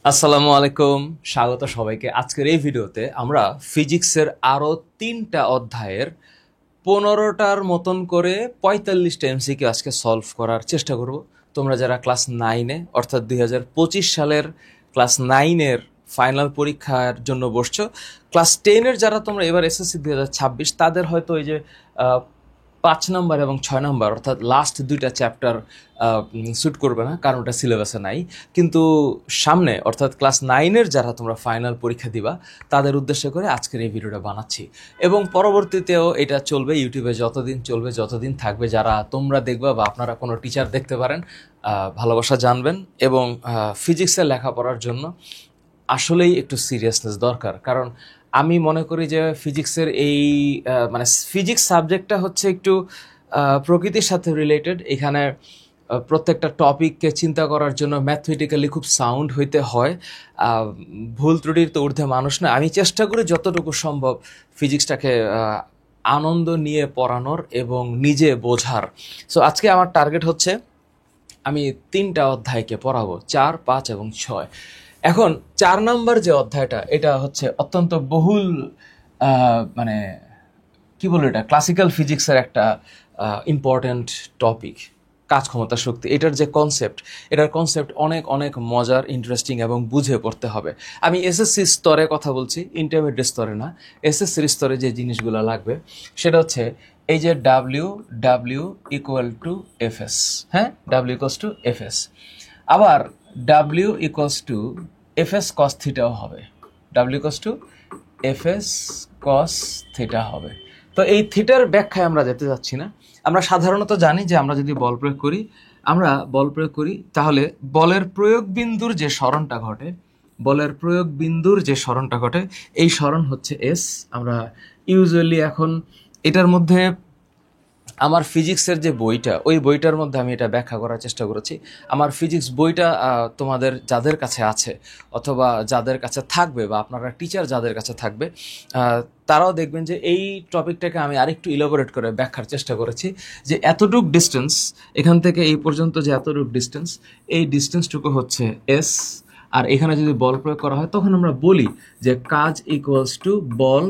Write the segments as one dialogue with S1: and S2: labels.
S1: আসসালামু আলাইকুম, স্বাগত সবাইকে। আজকের এই ভিডিওতে আমরা ফিজিক্সের আরও 3টা অধ্যায়ের 15টার মতন করে 45টা এমসিকিউ আজকে সলভ করার চেষ্টা করব। তোমরা যারা ক্লাস 9-এ অর্থাৎ 2025 সালের ক্লাস 9-এর ফাইনাল পরীক্ষার জন্য বসছো, ক্লাস 10-এর যারা তোমরা এবার এসএসসি 2026, তাদের হয়তো এই যে 5 নম্বর এবং 6 নম্বর অর্থাৎ লাস্ট 2টা চ্যাপ্টার স্যুট করবে না, কারণ ওটা সিলেবাসে নাই। কিন্তু সামনে অর্থাৎ ক্লাস 9-এর যারা তোমরা ফাইনাল পরীক্ষা দিবা, তাদের উদ্দেশ্য করে আজকের এই ভিডিওটা বানাচ্ছি। এবং পরবর্তীতেও এটা চলবে, ইউটিউবে যতদিন চলবে, যতদিন থাকবে, যারা তোমরা দেখবা বা আপনারা কোনো টিচার দেখতে পারেন, ভালোবাসা জানবেন। এবং ফিজিক্সের লেখাপড়ার জন্য আসলেই একটু সিরিয়াসনেস দরকার, কারণ আমি মনে করি যে ফিজিক্সের এই মানে ফিজিক্স সাবজেক্টটা হচ্ছে একটু প্রকৃতির সাথে রিলেটেড। এখানে প্রত্যেকটা টপিককে চিন্তা করার জন্য ম্যাথমেটিক্যালি খুব সাউন্ড হইতে হয়। ভুল ত্রুটির তো ঊর্ধ্বে মানুষ না। আমি চেষ্টা করি যতটুকু সম্ভব ফিজিক্সটাকে আনন্দ নিয়ে পড়ানোর এবং নিজে বোঝার। সো আজকে আমার টার্গেট হচ্ছে আমি 3টা অধ্যায়কে পড়াবো, 4, 5 এবং 6। এখন 4 নম্বর যে অধ্যায়টা, এটা হচ্ছে অত্যন্ত বহুল মানে কি বলবো, এটা ক্লাসিক্যাল ফিজিক্সের একটা ইম্পর্ট্যান্ট টপিক, কাজ ক্ষমতা শক্তি। এটার যে কনসেপ্ট, এটার কনসেপ্ট অনেক অনেক মজার, ইন্টারেস্টিং এবং বুঝে পড়তে হবে। আমি এসএসসি স্তরে কথা বলছি, ইন্টারমিডিয়েট স্তরে না। এসএসসির স্তরে যে জিনিসগুলো লাগবে সেটা হচ্ছে এই যে W W equal to FS, হ্যাঁ, ডাব্লিউ ইকুয়ালস টু এফএস। আবার ডাব্লিউ ইকুয়ালস টু এফএস কস থিটাও হবে, W equals to FS cos theta হবে। তো এই থিটার ব্যাখ্যায় আমরা যেতে যাচ্ছি না। আমরা সাধারণত জানি যে আমরা যদি বল প্রয়োগ করি, তাহলে বলের প্রয়োগ বিন্দুর যে সরণটা ঘটে, এই সরণ হচ্ছে এস। আমরা ইউজুয়ালি এখন এটার মধ্যে আমার ফিজিক্সের যে বইটা, ওই বইটার মধ্যে আমি এটা ব্যাখ্যা করার চেষ্টা করেছি। আমার ফিজিক্স বইটা তোমাদের যাদের কাছে আছে অথবা যাদের কাছে থাকবে, বা আপনারা টিচার যাদের কাছে থাকবে, তারাও দেখবেন যে এই টপিকটাকে আমি আরেকটু ইলাবোরেট করে ব্যাখ্যার চেষ্টা করেছি। যে এতটুক ডিস্টেন্স, এখান থেকে এই পর্যন্ত যে এতটুক ডিস্টেন্স, এই ডিস্টেন্সটুকু হচ্ছে এস। আর এখানে যদি বল প্রয়োগ করা হয়, তখন আমরা বলি যে কাজ ইকুয়ালস টু বল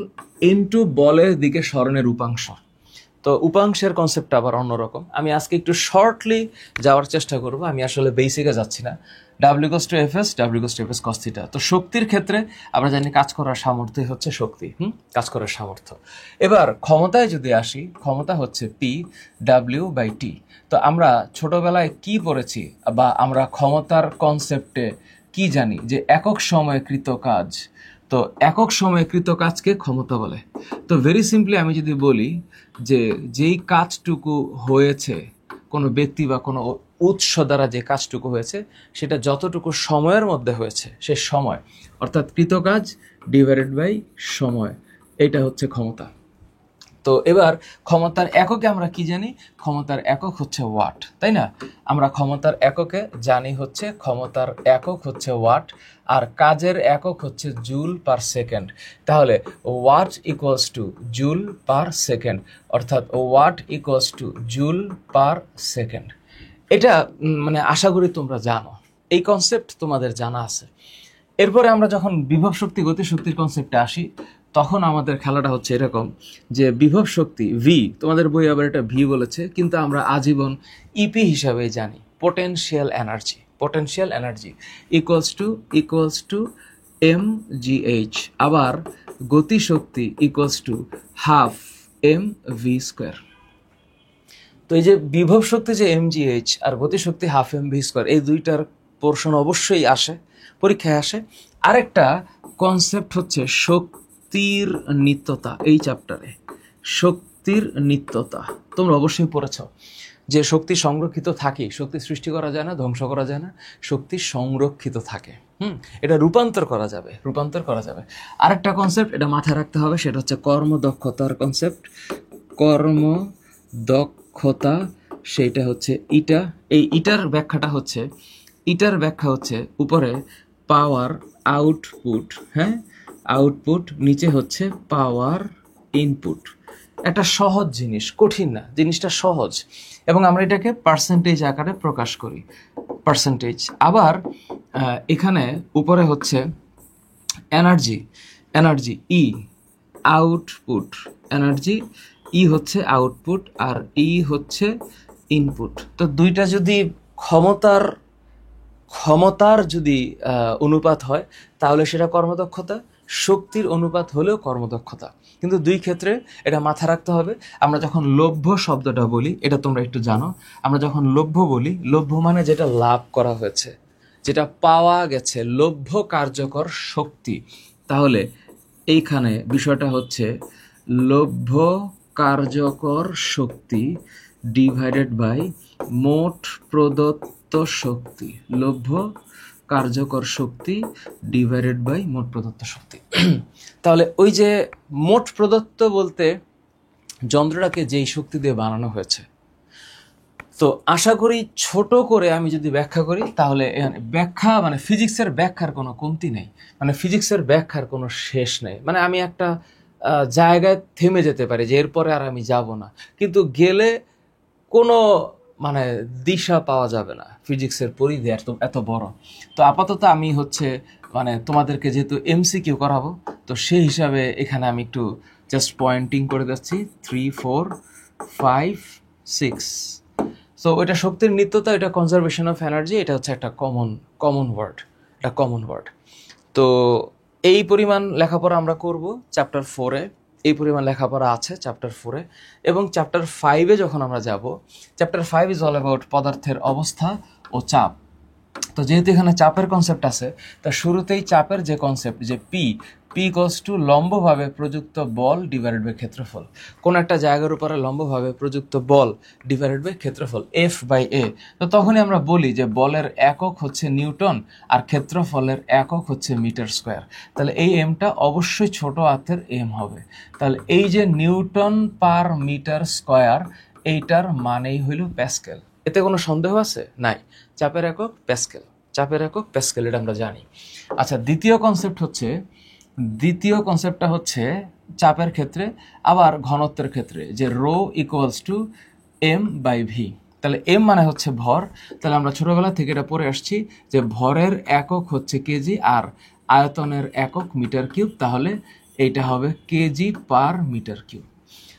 S1: ইনটু বলের দিকে সরণের উপাংশ। তো উপাংশের কনসেপ্টটা আবার অন্যরকম। আমি আজকে একটু শর্টলি যাওয়ার চেষ্টা করব, আমি আসলে বেসিকে যাচ্ছি না। W equals to FS, W equals to FS cos theta. তো শক্তির ক্ষেত্রে আমরা জানি কাজ করার সামর্থ্য হচ্ছে শক্তি, কাজ করার সামর্থ্য। এবার ক্ষমতায় যদি আসি, ক্ষমতা হচ্ছে পি ডাব্লিউ বাই টি। তো আমরা ছোটবেলায় কি পড়েছি, বা আমরা ক্ষমতার কনসেপ্টে কি জানি, যে একক সময়ে কৃত কাজ। তো একক সময়ে কৃত কাজকে ক্ষমতা বলে। তো ভেরি সিম্পলি আমি যদি বলি যে যেই কাজটুকু হয়েছে, কোনো ব্যক্তি বা কোনো উৎস দ্বারা যে কাজটুকু হয়েছে, সেটা যতটুকু সময়ের মধ্যে হয়েছে, সে সময় অর্থাৎ কৃতকাজ ডিভাইডেড বাই সময়, এটা হচ্ছে ক্ষমতা। তো এবার ক্ষমতার এককে আমরা কি জানি? ক্ষমতার একক হচ্ছে ওয়াট, তাই না? আমরা ক্ষমতার এককে জানি হচ্ছে, ক্ষমতার একক হচ্ছে ওয়াট, আর কাজের একক হচ্ছে জুল পার সেকেন্ড। তাহলে watt equals to joule per second, অর্থাৎ watt equals to joule per second. এটা মানে আশা করি তোমরা জানো, এই কনসেপ্ট তোমাদের জানা আছে। এরপরে আমরা যখন বিভব শক্তি গতি শক্তির কনসেপ্টে আসি, তখন আমাদের খেলাটা হচ্ছে এরকম যে বিভব শক্তি ভি, তোমাদের বই আবার এটা ভি বলেছে, কিন্তু আমরা আজীবন ইপি হিসাবে জানি, potential energy equals to M G H. আবার গতি শক্তি equals to half M V square. তো এই যে বিভব শক্তি যে এম জি এইচ আর গতি শক্তি হাফ এম ভি স্কোয়ার, এই দুইটার পোর্শন অবশ্যই আসে, পরীক্ষায় আসে। আরেকটা কনসেপ্ট হচ্ছে শক্তির নিত্যতা। এই চ্যাপ্টারে শক্তির নিত্যতা তোমরা অবশ্যই পড়েছ, যে শক্তি সংরক্ষিত থাকে, শক্তি সৃষ্টি করা যায় না, ধ্বংস করা যায় না, শক্তি সংরক্ষিত থাকে। এটা রূপান্তর করা যাবে। আরেকটা কনসেপ্ট এটা মাথায় রাখতে হবে, সেটা হচ্ছে কর্মদক্ষতার কনসেপ্ট। কর্মদক্ষতা, সেইটা হচ্ছে ইটা। এই ইটার ব্যাখ্যা হচ্ছে উপরে পাওয়ার আউটপুট, হ্যাঁ, আউটপুট, নিচে হচ্ছে পাওয়ার ইনপুট। একটা সহজ জিনিস, কঠিন না, জিনিসটা সহজ। এবং আমরা এটাকে পার্সেন্টেজ আকারে প্রকাশ করি, পার্সেন্টেজ। আবার এখানে উপরে হচ্ছে এনার্জি, এনার্জি ই আউটপুট, এনার্জি ই হচ্ছে আউটপুট আর ই হচ্ছে ইনপুট। তো দুইটা যদি ক্ষমতার ক্ষমতার যদি অনুপাত হয় তাহলে সেটা কর্মদক্ষতা, শক্তির অনুপাত হলেও কর্মদক্ষতা। কিন্তু দুই ক্ষেত্রে এটা মাথা রাখতে হবে। আমরা যখন লভ্য শব্দটা বলি, এটা তোমরা একটু জানো, আমরা যখন লভ্য বলি, লভ্য মানে যেটা লাভ করা হয়েছে, যেটা পাওয়া গেছে, লভ্য কার্যকর শক্তি। তাহলে এইখানে বিষয়টা হচ্ছে লভ্য কার্যকর শক্তি ডিভাইডেড বাই মোট প্রদত্ত শক্তি, লভ্য কার্যকর শক্তি ডিভাইডেড বাই মোট প্রদত্ত শক্তি। তাহলে ওই যে মোট প্রদত্ত বলতে যন্ত্রটাকে যেই শক্তি দিয়ে বানানো হয়েছে, তো আশা করি ছোট করে আমি যদি ব্যাখ্যা করি তাহলে ব্যাখ্যা মানে ফিজিক্সের ব্যাখ্যার কোনো কমতি নেই, মানে ফিজিক্সের ব্যাখ্যার কোনো শেষ নেই। মানে আমি একটা জায়গায় থেমে যেতে পারি যে এরপরে আর আমি যাব না, কিন্তু গেলে কোনো মানে দিশা পাওয়া যাবে না। ফিজিক্সের পরিধি এত এত বড়। তো আপাতত আমি হচ্ছে মানে তোমাদেরকে যেহেতু এমসিকিউ করাবো, তো সেই হিসাবে এখানে আমি একটু জাস্ট পয়েন্টিং করে যাচ্ছি 3, 4, 5, 6। সো ওইটা শক্তির নিত্যতা, এটা কনজারভেশন অফ এনার্জি, এটা হচ্ছে একটা কমন ওয়ার্ড, একটা কমন ওয়ার্ড। তো এই পরিমাণ লেখাপড়া আমরা করব চ্যাপ্টার 4-এ, এই পরিমাণ লেখাপড়া আছে চ্যাপ্টার 4-এ। এবং চ্যাপ্টার 5-এ যখন আমরা যাব, চ্যাপ্টার 5 ইজ অল অ্যাবাউট পদার্থের অবস্থা ও চাপ। তো যেহেতু এখানে চাপের কনসেপ্ট আছে, তা শুরুতেই চাপের যে কনসেপ্ট, যে পি ইকোয়ালস টু লম্বভাবে প্রযুক্ত বল ডিভাইডেড বাই ক্ষেত্রফল। কোন একটা জায়গার উপরে লম্বভাবে প্রযুক্ত বল ডিভাইডেড বাই ক্ষেত্রফল, এফ বাই এ। তো তখনই আমরা বলি যে বলের একক হচ্ছে নিউটন আর ক্ষেত্রফলের একক হচ্ছে মিটার স্কোয়ার। তাহলে এই এমটা অবশ্যই ছোট হাতের এম হবে। তাহলে এই যে নিউটন পার মিটার স্কোয়ার, এইটার মানেই হইল প্যাসকেল। এতে কোনো সন্দেহ আছে? নাই। চাপের একক প্যাসকেল, চাপের একক প্যাসকেল, এটা আমরা জানি। আচ্ছা, দ্বিতীয় কনসেপ্টটা হচ্ছে চাপের ক্ষেত্রে আবার ঘনত্বের ক্ষেত্রে, যে rho equals to M by V. তাহলে এম মানে হচ্ছে ভর। তাহলে আমরা ছোটবেলা থেকে এটা পড়ে আসছি যে ভরের একক হচ্ছে কেজি আর আয়তনের একক মিটার কিউব। তাহলে এইটা হবে কেজি পার মিটার কিউব।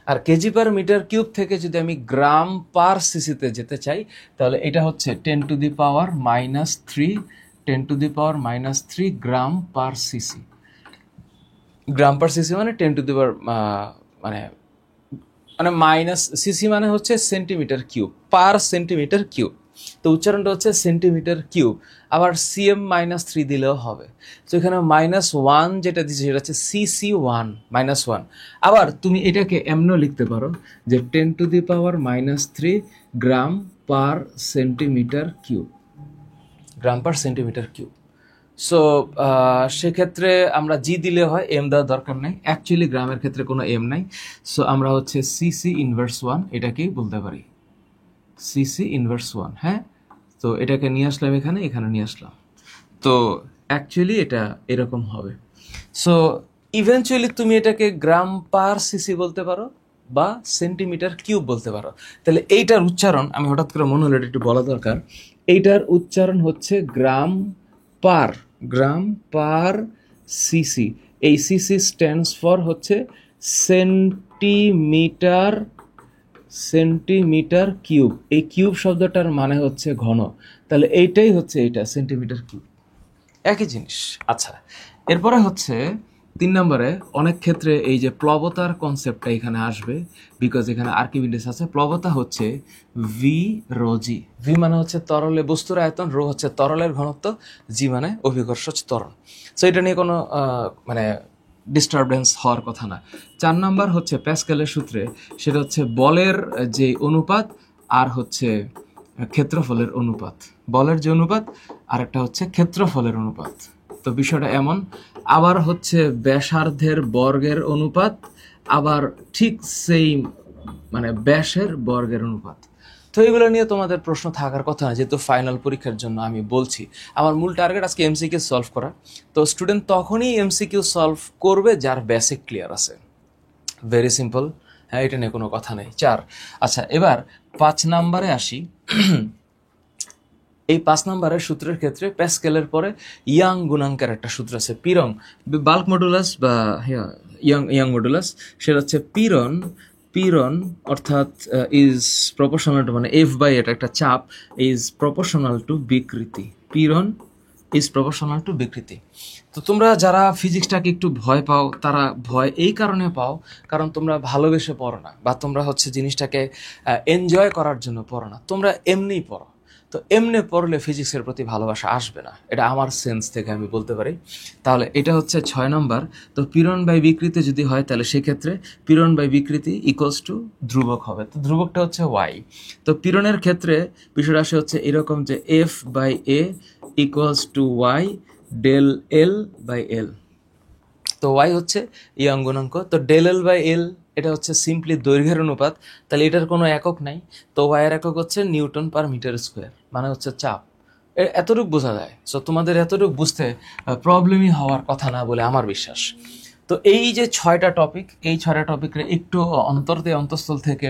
S1: আর কেজি পার মিটার কিউব থেকে যদি আমি গ্রাম পার সিসিতে যেতে চাই, তাহলে এটা হচ্ছে 10⁻³ 10⁻³ গ্রাম পার সিসি। গ্রাম পার সিসি মানে 10 টু দি পাওয়ার মানে মানে মাইনাস সিসি মানে হচ্ছে সেন্টিমিটার কিউব, পার সেন্টিমিটার কিউব। তো উচ্চারণটা হচ্ছে সেন্টিমিটার কিউব। আবার CM-3 দিলেও হবে। তো এখানে -1 যেটা দিচ্ছে সেটা হচ্ছে CC1 -1। আবার তুমি এটাকে এমনও লিখতে পারো যে 10⁻³ গ্রাম পার সেন্টিমিটার কিউব, গ্রাম পার সেন্টিমিটার কিউব। সো সেক্ষেত্রে আমরা জি দিলে হয়, এম দেওয়ার দরকার নেই। অ্যাকচুয়ালি গ্রামের ক্ষেত্রে কোনো এম নাই। সো আমরা হচ্ছে CC−1 এটাকেই বলতে পারি, CC−1। হ্যাঁ, তো এটাকে নিয়ে আসলাম এখানে, এখানে নিয়ে আসলাম। তো অ্যাকচুয়ালি এটা এরকম হবে। সো ইভেনচুয়ালি তুমি এটাকে গ্রাম পার সিসি বলতে পারো বা সেন্টিমিটার কিউব বলতে পারো। তাহলে এইটার উচ্চারণ আমি হঠাৎ করে মনে হলো এটা একটু বলা দরকার। এইটার উচ্চারণ হচ্ছে গ্রাম পার সিসি। এই সিসি স্ট্যান্ডস ফর হচ্ছে সেন্টিমিটার কিউব। এই কিউব শব্দটার মানে হচ্ছে ঘন। তাহলে এইটাই হচ্ছে এইটা সেন্টিমিটার কিউব, একই জিনিস। আচ্ছা, এরপরে হচ্ছে 3 নম্বরে অনেক ক্ষেত্রে এই যে প্লবতার কনসেপ্টটা এখানে আসবে, বিকজ এখানে আর্কিমিডিস আছে। প্লবতা হচ্ছে ভি রো জি। ভি মানে হচ্ছে তরলে বস্তুর আয়তন, রো হচ্ছে তরলের ঘনত্ব, জি মানে অভিকর্ষ ত্বরণ। সো এটা নিয়ে কোনো মানে ডিস্টারবেন্স হওয়ার কথা না। 4 নাম্বার হচ্ছে প্যাসকেলের সূত্রে, সেটা হচ্ছে বলের যে অনুপাত আর হচ্ছে ক্ষেত্রফলের অনুপাত। বলের যে অনুপাত আর একটা হচ্ছে ক্ষেত্রফলের অনুপাত। তো বিষয়টা এমন। আবার হচ্ছে ব্যাসার্ধের বর্গের অনুপাত, আবার ঠিক সেই মানে ব্যাসের বর্গের অনুপাত। তো এগুলো নিয়ে তোমাদের প্রশ্ন থাকার কথা না, যেহেতু ফাইনাল পরীক্ষার জন্য আমি বলছি। আমার মূল টার্গেট আজকে এমসিকিউ সলভ করা। তো স্টুডেন্ট তখনই এমসিকিউ সলভ করবে যার বেসিক ক্লিয়ার আছে। Very simple. হ্যাঁ, এটা নিয়ে কোনো কথা নেই। 4। আচ্ছা, এবার 5 নাম্বারে আসি। এই 5 নম্বরের সূত্রের ক্ষেত্রে প্যাসকেলের পরে ইয়াং গুণাঙ্কের একটা সূত্র আছে পীড়ন, বাল্ক মডুলাস বা ইয়াং মডুলাস, সেটা হচ্ছে পীড়ন। পীড়ন অর্থাৎ ইজ প্রপোর্শনাল টু, মানে এফ বাই এটা একটা চাপ, ইজ প্রপোর্শনাল টু বিকৃতি। পীড়ন ইজ প্রপোর্শনাল টু বিকৃতি। তো তোমরা যারা ফিজিক্সটাকে একটু ভয় পাও, তারা ভয় এই কারণে পাও কারণ তোমরা ভালোবেসে পড়ো না, বা তোমরা হচ্ছে জিনিসটাকে এনজয় করার জন্য পড়ো না, তোমরা এমনিই পড়ো। তো এমনি পড়লে ফিজিক্সের প্রতি ভালোবাসা আসবে না, এটা আমার সেন্স থেকে আমি বলতে পারি। তাহলে এটা হচ্ছে 6 নম্বর। তো পীড়ন বাই বিকৃতি যদি হয় তাহলে সেক্ষেত্রে পীড়ন বাই বিকৃতি ইকুয়ালস টু ধ্রুবক হবে। তো ধ্রুবকটা হচ্ছে ওয়াই। তো পীড়নের ক্ষেত্রে বিষয়টা আসে হচ্ছে এরকম যে F by A equals to Y del L by L. তো ওয়াই হচ্ছে ইয়াং গুণাঙ্ক, তো ডেল এল বাই এল এটা হচ্ছে সিম্পলি দৈর্ঘ্যের অনুপাত, তাহলে এটার কোনো একক নাই। তো ওয়াইয়ের একক হচ্ছে নিউটন পার মিটার স্কোয়ার, মানে হচ্ছে চাপ। এতটুকু বোঝা যায়। সো তোমাদের এতটুকু বুঝতে প্রবলেমই হওয়ার কথা না বলে আমার বিশ্বাস। তো এই যে 6টা টপিক, এই 6টা টপিকের একটু অন্তঃস্থল থেকে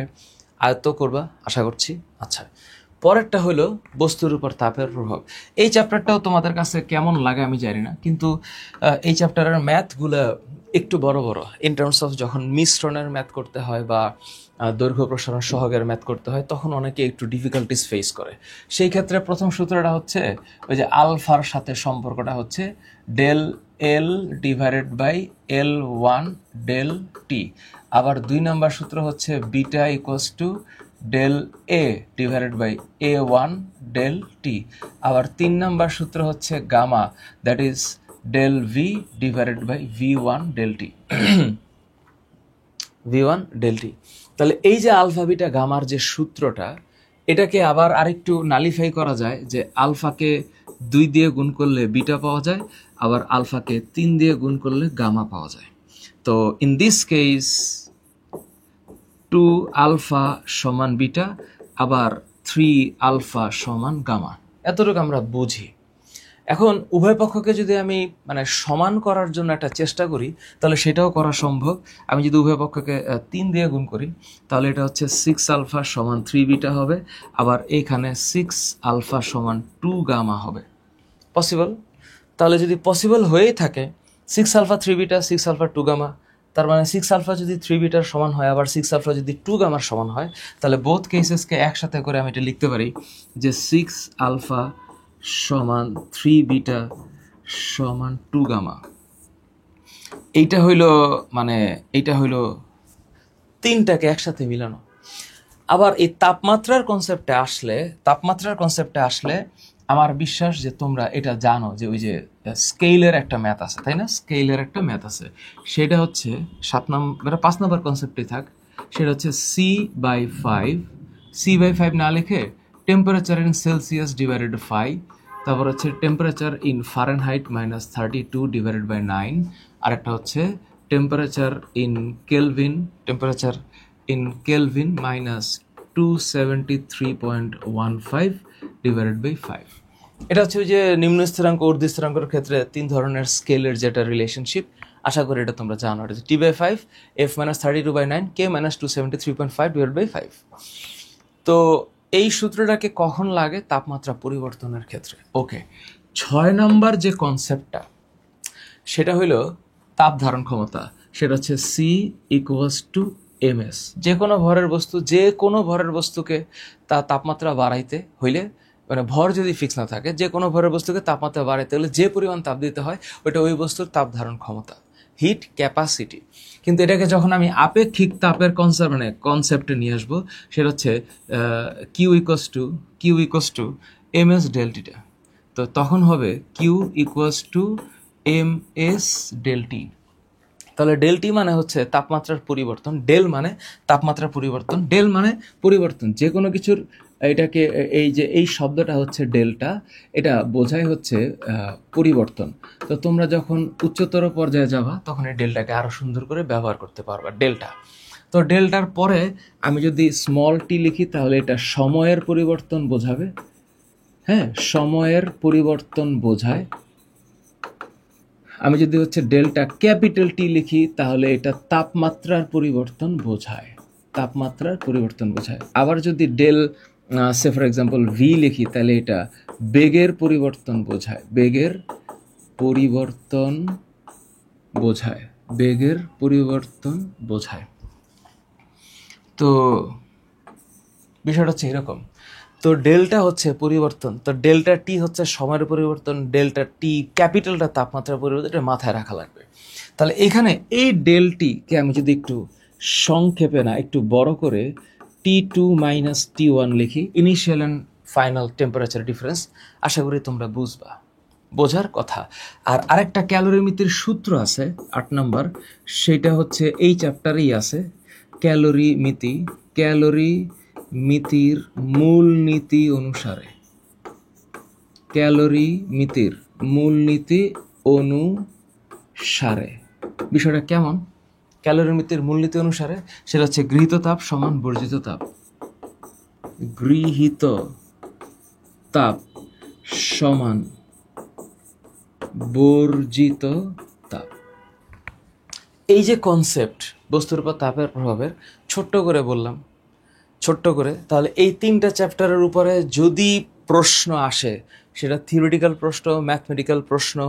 S1: আয়ত্ত করবা আশা করছি। আচ্ছা, পরেরটা হলো বস্তুর উপর তাপের প্রভাব। এই চ্যাপ্টারটাও তোমাদের কাছে কেমন লাগে আমি জানি না, কিন্তু এই চ্যাপ্টারের ম্যাথগুলো একটু বড় বড় ইন টার্মস অফ যখন মিশ্রণের ম্যাথ করতে হয় বা দৈর্ঘ্য প্রসারণ সহগের ম্যাথ করতে হয় তখন অনেকে একটু ডিফিকাল্টিস ফেস করে। সেই ক্ষেত্রে প্রথম সূত্রটা হচ্ছে ওই যে আলফার সাথে সম্পর্কটা হচ্ছে del L divided by L one del T. আবার 2 নম্বর সূত্র হচ্ছে beta equals to del A divided by A one del T. আবার 3 নম্বর সূত্র হচ্ছে gamma, that is del V divided by V one del T, V one del T. তাহলে এই যে আলফা বিটা গামার যে সূত্রটা, এটাকে আবার আরেকটু নালিফাই করা যায় যে আলফাকে 2 দিয়ে গুণ করলে বিটা পাওয়া যায়, আবার আলফাকে 3 দিয়ে গুণ করলে গামা পাওয়া যায়। তো ইন দিস কেস 2 আলফা সমান বিটা, আবার 3 আলফা সমান গামা, এতটুকু আমরা বুঝি। এখন উভয় পক্ষকে যদি আমি মানে সমান করার জন্য একটা চেষ্টা করি তাহলে সেটাও করা সম্ভব। আমি যদি উভয় পক্ষকে 3 দিয়ে গুণ করি তাহলে এটা হচ্ছে 6 আলফা সমান 3 বিটা হবে, আবার এখানে 6 আলফা সমান 2 গামা হবে। পসিবল? তাহলে যদি পসিবল হয়েই থাকে 6 আলফা 3 বিটা 6 আলফা 2 গামা, তার মানে 6 আলফা যদি 3 বিটার সমান হয় আবার 6 আলফা যদি 2 গামার সমান হয়, তাহলে বোথ কেসেসকে একসাথে করে আমি এটা লিখতে পারি যে 6 আলফা সমান 3 বিটা সমান 2 গামা। এইটা হইল 3টাকে একসাথে মিলানো। আবার এই তাপমাত্রার কনসেপ্টে আসলে আমার বিশ্বাস যে তোমরা এটা জানো যে ওই যে স্কেলের একটা ম্যাথ আছে, তাই না? স্কেলের একটা ম্যাথ আছে, সেটা হচ্ছে 5 নম্বর কনসেপ্টে থাক, সেটা হচ্ছে C/5 না লিখে টেম্পারেচার ইন সেলসিয়াস ডিভাইডেড 5, তারপর হচ্ছে temperature in Fahrenheit -32 divided by 9, আর একটা হচ্ছে temperature in kelvin -273.15 divided by 5। এটা হচ্ছে ওই যে নিম্ন স্থিরাঙ্ক ঊর্ধ্ব স্থিরাঙ্কের ক্ষেত্রে 3 ধরনের স্কেলের যেটা রিলেশনশিপ, আশা করি এটা তোমরা জানো। এটা T/5 F -32/9 K -273.5 divided by 5। তো এই সূত্রটাকে কখন লাগে? তাপমাত্রা পরিবর্তনের ক্ষেত্রে। ওকে, 6 নম্বর যে কনসেপ্টটা সেটা হলো তাপ ধারণ ক্ষমতা, সেটা হচ্ছে C ইকুয়ালস টু ms। যে কোনো ভরের বস্তুকে তার তাপমাত্রা বাড়াইতে হইলে, মানে ভর যদি ফিক্স না থাকে, যে কোনো ভরের বস্তুকে তাপমাত্রা বাড়াইতে হলে যে পরিমাণ তাপ দিতে হয় ওইটা ওই বস্তুর তাপ ধারণ ক্ষমতা, হিট ক্যাপাসিটি। কিন্তু এটাকে যখন আমি আপেক্ষিক তাপের কনসেপ্টে নিয়ে আসবো, সেটা হচ্ছে কিউ ইকুয়ালস টু ms ডেলটিটা। তো তখন হবে Q equals to ms del T. তাহলে ডেলটি মানে হচ্ছে তাপমাত্রার পরিবর্তন, ডেল মানে তাপমাত্রার পরিবর্তন, ডেল মানে পরিবর্তন যে কোনো কিছুর। এটাকে এই শব্দটা হচ্ছে ডেল্টা, এটা বোঝায় হচ্ছে পরিবর্তন। তো তোমরা যখন উচ্চতর পর্যায়ে যাবা তখন এই ডেল্টাকে আরো সুন্দর করে ব্যবহার করতে পারবা, ডেল্টা। তো ডেল্টার পরে আমি যদি স্মল টি লিখি তাহলে এটা সময়ের পরিবর্তন বোঝাবে, হ্যাঁ, সময়ের পরিবর্তন বোঝায়। আমি যদি হচ্ছে ডেল্টা ক্যাপিটাল টি লিখি তাহলে এটা তাপমাত্রার পরিবর্তন বোঝায়, আবার যদি del say for example V লিখি, তাহলে এটা বেগের পরিবর্তন বোঝায়, বেগের পরিবর্তন বোঝায়, বেগের পরিবর্তন বোঝায়। তো বিষয়টা হচ্ছে এরকম। তো ডেল্টা হচ্ছে পরিবর্তন, তো ডেল্টা টি হচ্ছে সময়ের পরিবর্তন, ডেল্টা টি ক্যাপিটালটা তাপমাত্রার পরিবর্তন, এটা মাথায় রাখা লাগবে। তাহলে এখানে এই ডেলটিকে আমি যদি একটু সংক্ষেপে না একটু বড় করে T2 মাইনাস T1 লিখি, initial and final temperature difference, আশা করি তোমরা বুঝবা, বোঝার কথা। আর আরেকটা ক্যালোরিমিতির সূত্র আছে 8 নাম্বার, সেটা হচ্ছে এই চ্যাপ্টারেই আছে, ক্যালোরিমিতি, ক্যালোরিমিতির মূলনীতি অনুসারে, ক্যালোরিমিতির মূলনীতি অনুসারে। বিষয়টা কেমন? ক্যালোরিমিতির মূলনীতি অনুসারে সেটা হচ্ছে গৃহীত তাপ সমান বর্জিত তাপ, গৃহীত তাপ সমান বর্জিত তাপ। এই যে কনসেপ্ট বস্তুর উপর তাপের প্রভাবের, ছোট্ট করে বললাম, ছোট্ট করে। তাহলে এই 3টা চ্যাপ্টারের উপরে যদি প্রশ্ন আসে, সেটা থিওরিটিক্যাল প্রশ্ন, ম্যাথমেটিক্যাল প্রশ্ন,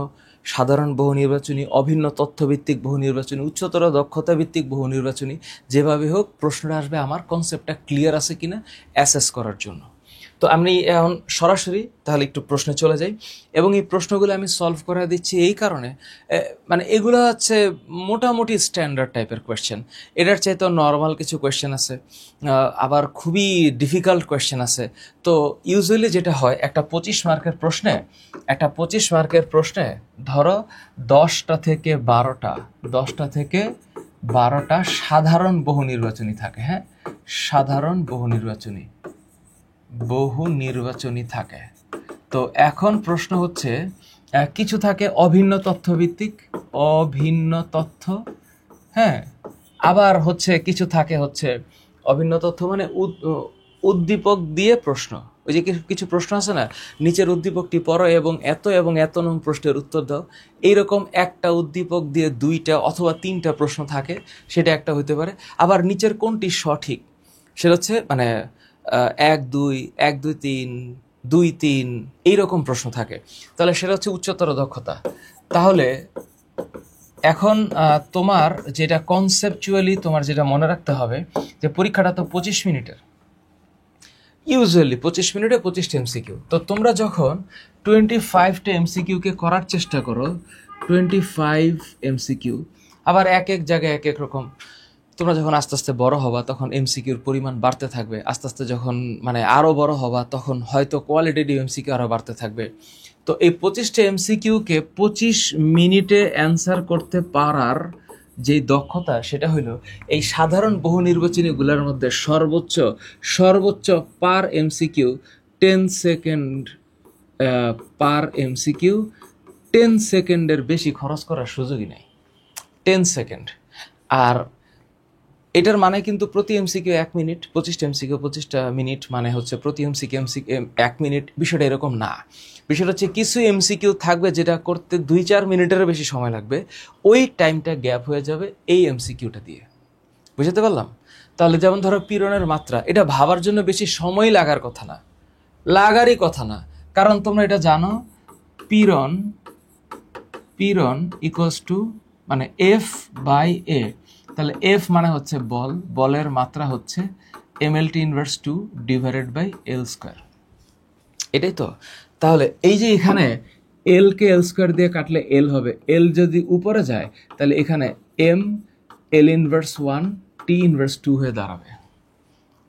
S1: সাধারণ বহু নির্বাচনী, অভিন্ন তথ্যভিত্তিক বহু নির্বাচনী, উচ্চতর দক্ষতা ভিত্তিক বহু নির্বাচনী, যেভাবে হোক প্রশ্নটা আসবে আমার কনসেপ্টটা ক্লিয়ার আছে কিনা অ্যাসেস করার জন্য। তো আমি এখন সরাসরি তাহলে একটু প্রশ্নে চলে যাই, এবং এই প্রশ্নগুলো আমি সলভ করে দিচ্ছি এই কারণে, মানে এগুলো হচ্ছে মোটামুটি স্ট্যান্ডার্ড টাইপের কোয়েশ্চেন, এটার চাইতেও নর্মাল কিছু কোয়েশ্চেন আছে, আবার খুবই ডিফিকাল্ট কোয়েশ্চেন আছে। তো ইউজুয়ালি যেটা হয়, একটা 25 মার্কের প্রশ্নে, একটা 25 মার্কের প্রশ্নে ধরো 10টা থেকে 12টা সাধারণ বহু নির্বাচনী থাকে। হ্যাঁ, সাধারণ বহু নির্বাচনী থাকে। তো এখন প্রশ্ন হচ্ছে, কিছু থাকে অভিন্ন তথ্যভিত্তিক, অভিন্ন তথ্য, হ্যাঁ, আবার হচ্ছে কিছু থাকে হচ্ছে অভিন্ন তথ্য মানে উদ্দীপক দিয়ে প্রশ্ন। ওই যে কিছু প্রশ্ন আছে না, নিচের উদ্দীপকটি পড়ো এবং এত নং প্রশ্নের উত্তর দাও, এইরকম একটা উদ্দীপক দিয়ে 2টা অথবা 3টা প্রশ্ন থাকে, সেটা একটা হতে পারে। আবার নিচের কোনটি সঠিক সেটা হচ্ছে মানে 1-2, 1-2-3, 2-3 এইরকম প্রশ্ন থাকে। তাহলে সেটা হচ্ছে উচ্চতর দক্ষতা। তাহলে এখন তোমার যেটা কনসেপচুয়ালি তোমার যেটা মনে রাখতে হবে, যে পরীক্ষাটা তো 25 মিনিটের, ইউজুয়ালি 25 মিনিটে 25টা এমসিকিউ। তো তোমরা যখন 25টা এমসিকিউকে করার চেষ্টা করো, 25 এমসিকিউ, আবার এক এক জায়গায় এক এক রকম, তোমরা যখন আস্তে আস্তে বড় হবা তখন এমসিকিউর পরিমাণ বাড়তে থাকবে, আস্তে আস্তে যখন মানে আরও বড় হবা তখন হয়তো কোয়ালিটেটিভ এমসিকিউ আরও বাড়তে থাকবে। তো এই 25টা এমসিকিউকে 25 মিনিটে অ্যান্সার করতে পারার যেই দক্ষতা, সেটা হলো এই সাধারণ বহু নির্বাচনীগুলোর মধ্যে সর্বোচ্চ পার এমসিকিউ 10 সেকেন্ড, পার এমসিকিউ 10 সেকেন্ডের বেশি খরচ করার সুযোগই নেই, 10 সেকেন্ড। আর এটার মানে কিন্তু প্রতি এমসিকিউ 1 মিনিট, 25টা এমসিকিউ 25টা মিনিট, মানে হচ্ছে প্রতি এমসিকিউ 1 মিনিট। বিষয়টা এরকম না, বিষয়টা হচ্ছে কিছু এমসিকিউ থাকবে যেটা করতে 2-4 মিনিটেরও বেশি সময় লাগবে, ওই টাইমটা গ্যাপ হয়ে যাবে এই এমসিকিউটা দিয়ে। বুঝতে পারলাম? তাহলে যেমন ধরো পীড়নের মাত্রা, এটা ভাবার জন্য বেশি সময় লাগারই কথা না, কারণ তোমরা এটা জানো, পীড়ন ইকুয়ালস টু মানে F/A। তাহলে F মানে হচ্ছে বলের মাত্রা হচ্ছে mLT−2 ডিভাইডেড বাই L², এটাই তো। তাহলে এই যে এখানে L কে L² দিয়ে কাটলে L হবে, L যদি উপরে যায় তাহলে এখানে M L−1 T−2 হয়ে দাঁড়াবে,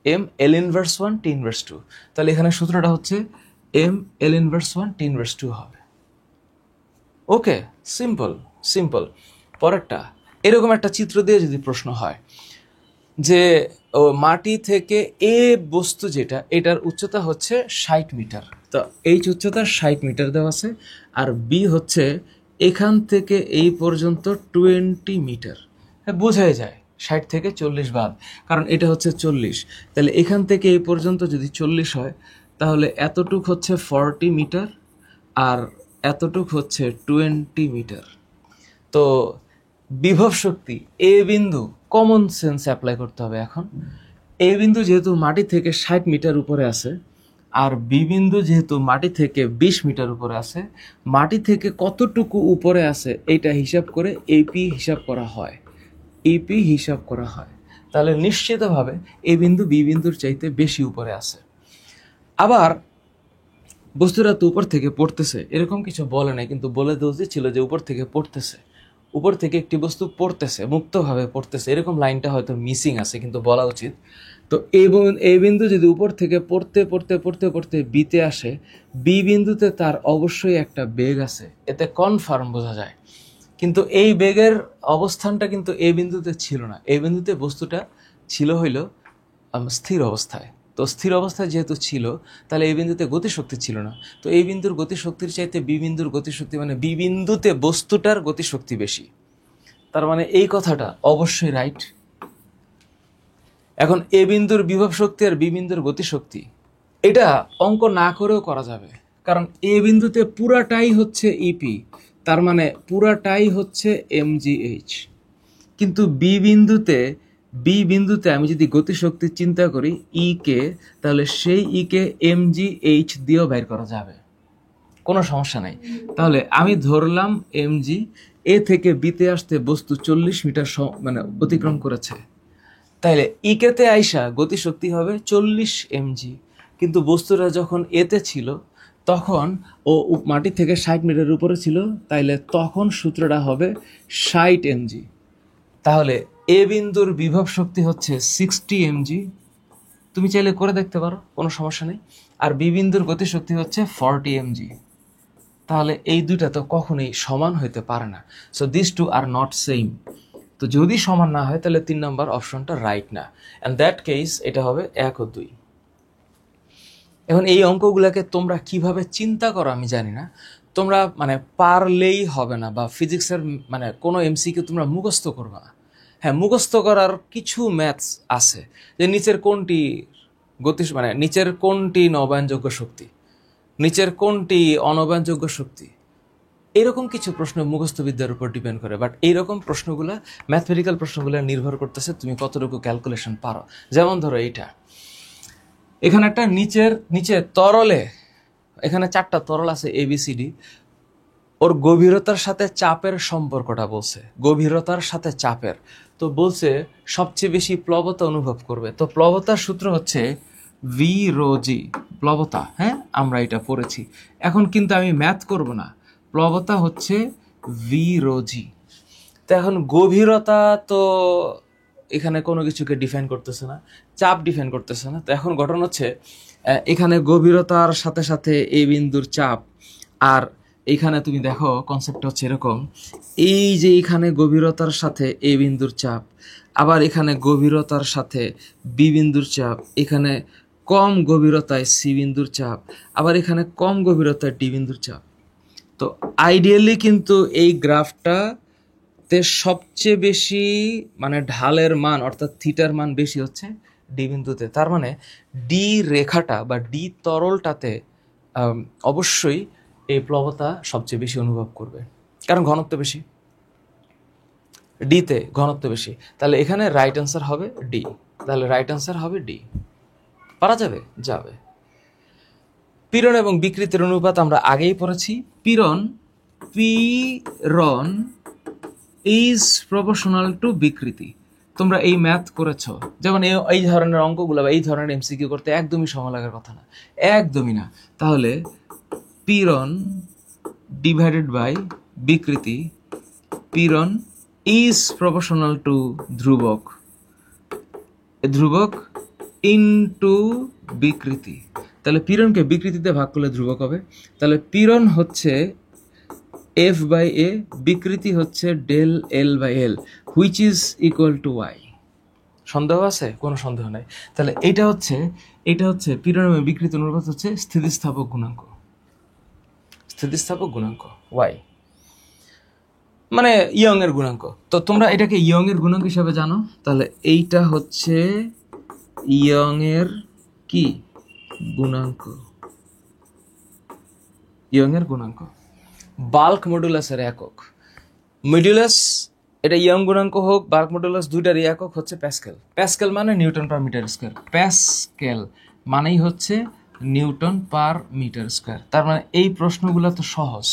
S1: M L−1 T−2। তাহলে এখানে সূত্রটা হচ্ছে M L−1 T−2 হবে। ওকে, সিম্পল। পরেরটা, এরকম একটা চিত্র দিয়ে যদি প্রশ্ন হয় যে মাটি থেকে এ বস্তু যেটা, এটার উচ্চতা হচ্ছে 60 মিটার, তো এই উচ্চতা 60 মিটার দেওয়া আছে, আর বি হচ্ছে এখান থেকে এই পর্যন্ত 20 মিটার। হ্যাঁ, বোঝাই যায় 60 থেকে 40 বাদ, কারণ এটা হচ্ছে 40। তাহলে এখান থেকে এই পর্যন্ত যদি 40 হয়, তাহলে এতটুক হচ্ছে 40 মিটার, আর এতটুক হচ্ছে 20 মিটার। তো বিভব শক্তি এ বিন্দু, কমন সেন্স অ্যাপ্লাই করতে হবে এখন, এ বিন্দু যেহেতু মাটি থেকে 60 মিটার উপরে আছে, আর বি বিন্দু যেহেতু মাটি থেকে 20 মিটার উপরে আছে, মাটি থেকে কতটুকু উপরে আছে এইটা হিসাব করে এপি হিসাব করা হয়, এপি হিসাব করা হয়। তাহলে নিশ্চিতভাবে এ বিন্দু বি বিন্দুর চাইতে বেশি উপরে আছে। আবার বস্তুটা তো উপর থেকে পড়তেছে এরকম কিছু বলে নাই, কিন্তু বলে দেওয়া উচিত ছিল যে উপর থেকে পড়তেছে, উপর থেকে একটি বস্তু পড়তেছে, মুক্তভাবে পড়তেছে, এরকম লাইনটা হয়তো মিসিং আছে, কিন্তু বলা উচিত। তো এই বিন্দু যদি উপর থেকে পড়তে পড়তে পড়তে পড়তে বিতে আসে, বি বিন্দুতে তার অবশ্যই একটা বেগ আছে, এতে কনফার্ম বোঝা যায়। কিন্তু এই বেগের অবস্থানটা কিন্তু এই বিন্দুতে ছিল না, এই বিন্দুতে বস্তুটা ছিল হইল স্থির অবস্থায়। তো স্থির অবস্থায় যেহেতু ছিল, তাহলে এই বিন্দুতে গতিশক্তি ছিল না। তো এই বিন্দুর গতিশক্তির চাইতে বি বিন্দুর গতিশক্তি, মানে বি বিন্দুতে বস্তুটার গতিশক্তি বেশি। তার মানে এই কথাটা অবশ্যই রাইট। এখন এ বিন্দুর বিভব শক্তি আর বি বিন্দুর গতিশক্তি, এটা অঙ্ক না করেও করা যাবে, কারণ এ বিন্দুতে পুরাটাই হচ্ছে ইপি, তার মানে পুরাটাই হচ্ছে এমজিএইচ। কিন্তু বি বিন্দুতে আমি যদি গতিশক্তি চিন্তা করি ই কে, তাহলে সেই ই কে এমজিএইচ দিয়েও বের করা যাবে, কোনো সমস্যা নাই। তাহলে আমি ধরলাম এমজি, এ থেকে বিতে আসতে বস্তু 40 মিটার মানে অতিক্রম করেছে, তাইলে ইকেতে আইসা গতিশক্তি হবে 40 এমজি। কিন্তু বস্তুটা যখন এতে ছিল তখন ও মাটি থেকে 60 মিটার উপরে ছিল, তাইলে তখন সূত্রটা হবে 60 এমজি। তাহলে এ বিন্দুর বিভব শক্তি হচ্ছে 60 এমজি, তুমি চাইলে করে দেখতে পারো, কোনো সমস্যা নেই। আর বি বিন্দুর গতিশক্তি হচ্ছে 40 এমজি। তাহলে এই দুইটা তো কখনোই সমান হইতে পারে না। So this two are not same. তো যদি সমান না হয় তাহলে 3 নম্বর অপশনটা রাইট না, অ্যান্ড দ্যাট কেস এটা হবে 1 ও 2। এখন এই অঙ্কগুলোকে তোমরা কিভাবে চিন্তা করো আমি জানি না, তোমরা মানে পারলেই হবে না, বা ফিজিক্সের মানে কোনো এমসিকিউ তোমরা মুখস্থ করবা না। হ্যাঁ, মুখস্থ করার কিছু ম্যাথস আছে, যে নিচের কোনটি মানে নিচের কোনটি নবায়নযোগ্য শক্তি, নিচের কোনটি অনবায়নযোগ্য শক্তি, এরকম কিছু প্রশ্ন মুখস্থবিদ্যার উপর ডিপেন্ড করে। বাট এইরকম প্রশ্নগুলো, ম্যাথমেটিক্যাল প্রশ্নগুলো নির্ভর করতেছে তুমি কতটুকু ক্যালকুলেশন পারো। যেমন ধরো এইটা, এখানে একটা নিচে তরলে, এখানে 4টা তরল আছে এবিসিডি, ওর গভীরতার সাথে চাপের সম্পর্কটা বলছে, গভীরতার সাথে চাপের। তো বলছে সবচেয়ে বেশি প্লবতা অনুভব করবে। তো প্লবতার সূত্র হচ্ছে ভি রো জি, প্লবতা, হ্যাঁ আমরা এটা পড়েছি। এখন কিন্তু আমি ম্যাথ করব না, প্লবতা হচ্ছে ভি রো জি। তো এখন গভীরতা তো এখানে কোনো কিছুকে ডিফাইন করতেছে না, চাপ ডিফাইন করতেছে না। তো এখন ঘটনা হচ্ছে এখানে গভীরতার সাথে সাথে এই বিন্দুর চাপ, আর এইখানে তুমি দেখো কনসেপ্টটা হচ্ছে এরকম, এই যে এখানে গভীরতার সাথে এ বিন্দুর চাপ, আবার এখানে গভীরতার সাথে বি বিন্দুর চাপ, এখানে কম গভীরতায় সি বিন্দুর চাপ, আবার এখানে কম গভীরতায় ডি বিন্দুর চাপ। তো আইডিয়ালি কিন্তু এই গ্রাফটাতে সবচেয়ে বেশি মানে ঢালের মান অর্থাৎ থিটার মান বেশি হচ্ছে ডি বিন্দুতে। তার মানে ডি রেখাটা বা ডি তরলটাতে অবশ্যই এই প্লবতা সবচেয়ে বেশি অনুভব করবে, কারণ ঘনত্ব বেশি, ডিতে ঘনত্ব বেশি। তাহলে এখানে রাইট অ্যান্সার হবে ডি, তাহলে রাইট অ্যান্সার হবে ডি। পারা যাবে? যাবে। পীড়ন এবং বিকৃতির অনুপাত আমরা আগেই পড়েছি। পীড়ন ইজ প্রপোর্শনাল টু বিকৃতি। তোমরা এই ম্যাথ করেছো, যেমন এই ধরনের অঙ্কগুলো বা এই ধরনের এমসিকিউ করতে একদমই সময় লাগার কথা না, একদমই না। তাহলে পীড়ন ডিভাইডেড বাই বিকৃতি, পীড়ন ইজ প্রপোর্শনাল টু ধ্রুবক, ধ্রুবক ইনটু বিকৃতি। তাহলে পীড়নকে বিকৃতিতে ভাগ করলে ধ্রুবক হবে। তাহলে পীড়ন হচ্ছে এফ বাই এ, বিকৃতি হচ্ছে del L by L, which is equal to Y. সন্দেহ আছে? কোনো সন্দেহ নাই। তাহলে এটা হচ্ছে পীড়ন এবং বিকৃতির অনুপাত হচ্ছে স্থিতিস্থাপক গুণাঙ্ক, স্থিতিস্থাপক গুণাঙ্ক ওয়াই, মানে ইয়ং এর গুণাঙ্ক। তো তোমরা এটাকে ইয়ং এর গুণাঙ্ক হিসাবে জানো, তাহলে এইটা হচ্ছে ইয়ং এর কি গুণাঙ্ক, ইয়ং এর গুণাঙ্ক। বাল্ক মডুলাসের একক, মডুলাস এটা ইয়ং গুণাঙ্ক হোক বার্ক মডুলাস দুইটারই একক হচ্ছে প্যাসকেল। প্যাসকেল মানে newton per metre square, pascal মানেই হচ্ছে নিউটন পার মিটার স্কোয়ার। তার মানে এই প্রশ্নগুলো তো সহজ,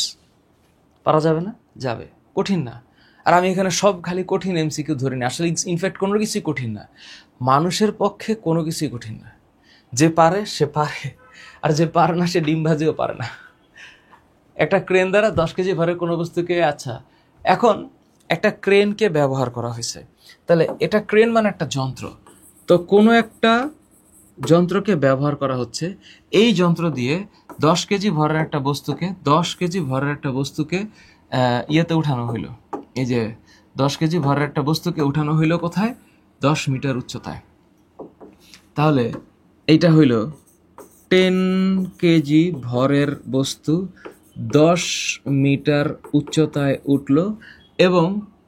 S1: পারা যাবে না? যাবে, কঠিন না। আর আমি এখানে সব খালি কঠিন এমসিকিউ ধরে নিই, আসলে ইনফ্যাক্ট কোনো কিছুই কঠিন না, মানুষের পক্ষে কোনো কিছুই কঠিন না। যে পারে সে পারে, আর যে পারে না সে ডিম ভাজিও পারে না। একটা ক্রেন দ্বারা 10 কেজি ভরের কোনো বস্তুকে, আচ্ছা এখন একটা ক্রেনকে ব্যবহার করা হয়েছে, তাহলে এটা ক্রেন মানে একটা যন্ত্র, তো কোনো একটা যন্ত্রকে ব্যবহার করা হচ্ছে, এই যন্ত্র দিয়ে 10 কেজি ভরের একটা বস্তুকে 10 কেজি ভরের একটা বস্তুকে ইয়েতে উঠানো হইলো, এই যে 10 কেজি ভরের একটা বস্তুকে উঠানো হইলো কোথায়? 10 মিটার উচ্চতায়। তাহলে এইটা হইল 10 কেজি ভরের বস্তু 10 মিটার উচ্চতায় উঠলো, এবং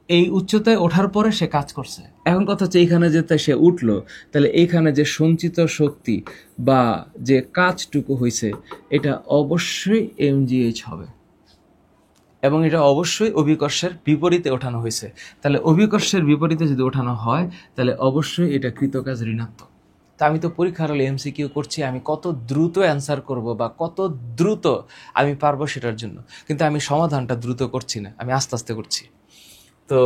S1: এই উচ্চতায় ওঠার পরে সে কাজ করছে। এখন কথা হচ্ছে এইখানে যেতে সে উঠলো, তাহলে এইখানে যে সঞ্চিত শক্তি বা যে কাজটুকু হয়েছে এটা অবশ্যই mgh হবে, এবং এটা অবশ্যই অভিকর্ষের বিপরীতে ওঠানো হয়েছে। তাহলে অভিকর্ষের বিপরীতে যদি ওঠানো হয় তাহলে অবশ্যই এটা কৃতকাজ ঋণাত্মক। তা আমি তো পরীক্ষার হলে এমসিকিউ করছি, আমি কত দ্রুত অ্যান্সার করব বা কত দ্রুত আমি পারবো সেটার জন্য, কিন্তু আমি সমাধানটা দ্রুত করছি না, আমি আস্তে আস্তে করছি। তো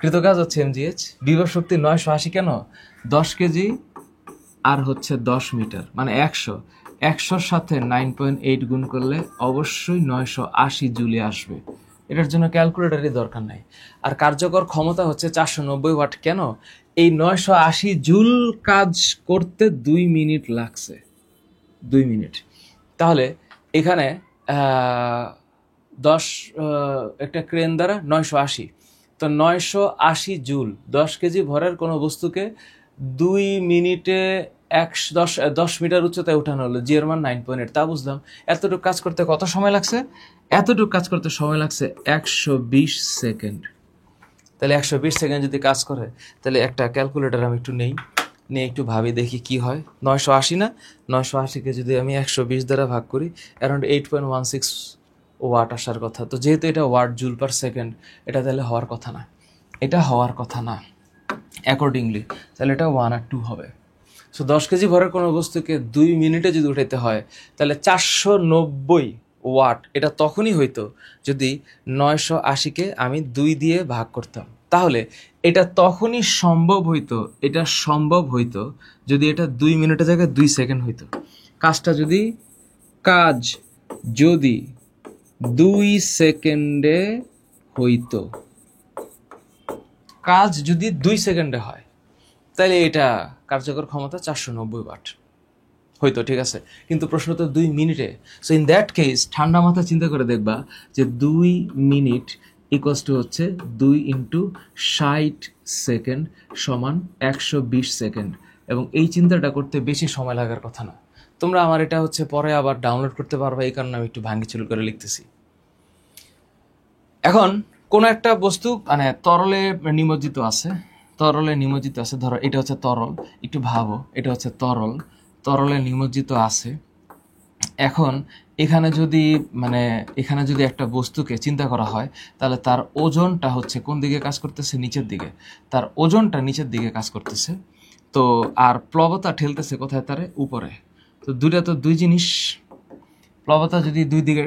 S1: কৃতকাজ হচ্ছে mgh। বিভব শক্তি 980 কেন? 10 কেজি আর হচ্ছে 10 মিটার মানে 100, 100-র সাথে 9.8 গুণ করলে অবশ্যই 980 জুলে আসবে। এটার জন্য ক্যালকুলেটরই দরকার নাই। আর কার্যকর ক্ষমতা হচ্ছে 490 ওয়াট। কেন? এই 980 জুল কাজ করতে 2 মিনিট লাগছে, 2 মিনিট। তাহলে এখানে 10 একটা ক্রেন দ্বারা 980, তো 980 জুল 10 কেজি ভরের কোনো বস্তুকে 2 মিনিটে 10 মিটার উচ্চতায় উঠানো হলো, জি এর মান 9.8। তা বুঝলাম। এতটুকু কাজ করতে কত সময় লাগছে? এতটুকু কাজ করতে সময় লাগছে 120 সেকেন্ড। তাহলে 120 সেকেন্ড যদি কাজ করে, তাহলে একটা ক্যালকুলেটর আমি একটু নিয়ে একটু ভাবি দেখি কি হয়। 980 না, 980-কে যদি আমি 120 দ্বারা ভাগ করি, অ্যারাউন্ড 8.16 ওয়াট আসার কথা। তো যেহেতু এটা ওয়াট জুল পার সেকেন্ড, এটা তাহলে হওয়ার কথা না, এটা হওয়ার কথা না অ্যাকর্ডিংলি, তাহলে এটা 1 আর 2 হবে। সো 10 কেজি ভরের কোনো বস্তুকে 2 মিনিটে যদি উঠাইতে হয় তাহলে 490 ওয়াট। এটা তখনই হইতো যদি 980-কে আমি 2 দিয়ে ভাগ করতাম। তাহলে এটা তখনই সম্ভব হইতো, এটা সম্ভব হইতো যদি এটা 2 মিনিটের জায়গায় 2 সেকেন্ড হইতো। কাজ যদি 2 সেকেন্ডে হইতো, কাজ যদি 2 সেকেন্ডে হয়, তাহলে এটা কার্যকর ক্ষমতা 490 ওয়াট হয়তো, ঠিক আছে। কিন্তু প্রশ্ন তো 2 মিনিটে। সো ইন দ্যাট কেস ঠান্ডা মাথা চিন্তা করে দেখবা যে 2 মিনিট ইকুয়ালস টু হচ্ছে 2 ইন্টু 60 সেকেন্ড সমান 120 সেকেন্ড, এবং এই চিন্তাটা করতে বেশি সময় লাগার কথা না। তোমরা আমার এটা হচ্ছে পরে আবার ডাউনলোড করতে পারবা, এই কারণে আমি একটু ভাঙিচুর করে লিখতেছি। এখন কোনো একটা বস্তু মানে তরলে নিমজ্জিত আছে, ধরো এটা হচ্ছে তরল, একটু ভাবো এটা হচ্ছে তরলে নিমজ্জিত আছে। এখন এখানে যদি একটা বস্তুকে চিন্তা করা হয়, তাহলে তার ওজনটা হচ্ছে কোন দিকে কাজ করতেছে? নিচের দিকে। তার ওজনটা নিচের দিকে কাজ করতেছে, তো আর প্লবতা ঠেলতেছে কোথায়? তারে উপরে। তো দুইটা তো দুই জিনিস। প্লবতা যদি 2 দিকে,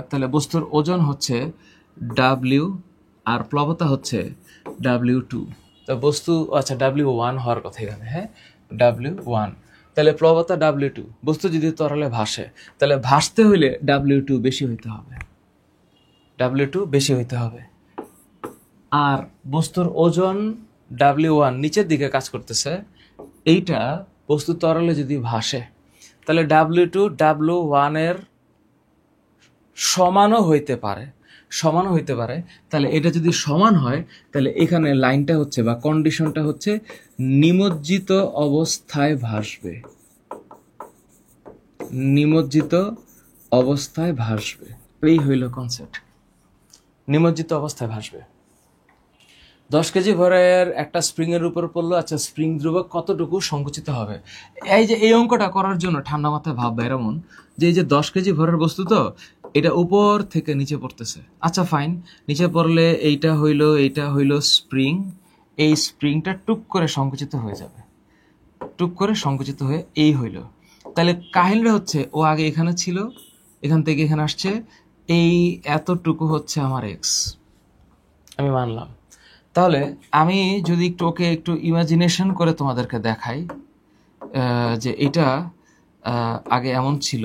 S1: তাহলে বস্তুর ওজন হচ্ছে W আর প্লবতা হচ্ছে W2। তো বস্তু, আচ্ছা W1 হওয়ার কথা এখানে, হ্যাঁ W1। তাহলে প্লবতা W2। বস্তু যদি তরলে ভাসে, তাহলে ভাসতে হইলে W2 বেশি হইতে হবে। আর বস্তুর ওজন W1 নিচের দিকে কাজ করতেছে, এইটা বস্তু তরলে যদি ভাসে, তাহলে W2 W1 এর সমানও হইতে পারে। তাহলে এটা যদি সমান হয়, তাহলে এখানে লাইনটা হচ্ছে বা কন্ডিশনটা হচ্ছে নিমজ্জিত অবস্থায় ভাসবে। এই হইল কনসেপ্ট, নিমজ্জিত অবস্থায় ভাসবে। 10 কেজি ভরের একটা স্প্রিং এর উপর পড়লো, আচ্ছা স্প্রিং ধ্রুবক কতটুকু সংকুচিত হবে? এই যে এই অঙ্কটা করার জন্য ঠান্ডা মাথায় ভাববা এরকম যে এই যে 10 কেজি ভরের বস্তু, তো এটা উপর থেকে নিচে পড়তেছে। আচ্ছা ফাইন, নিচে পড়লে এইটা হইল স্প্রিং। এই স্প্রিংটা টুক করে সংকুচিত হয়ে যাবে, টুক করে সংকুচিত হয়ে এই হইল। তাহলে কাহিনীটা হচ্ছে ও আগে এখানে ছিল, এখান থেকে এখানে আসছে, এই এতটুকু হচ্ছে আমার এক্স, আমি মানলাম। তাহলে আমি যদি একটু ওকে একটু ইমাজিনেশন করে তোমাদেরকে দেখাই যে এটা আগে এমন ছিল,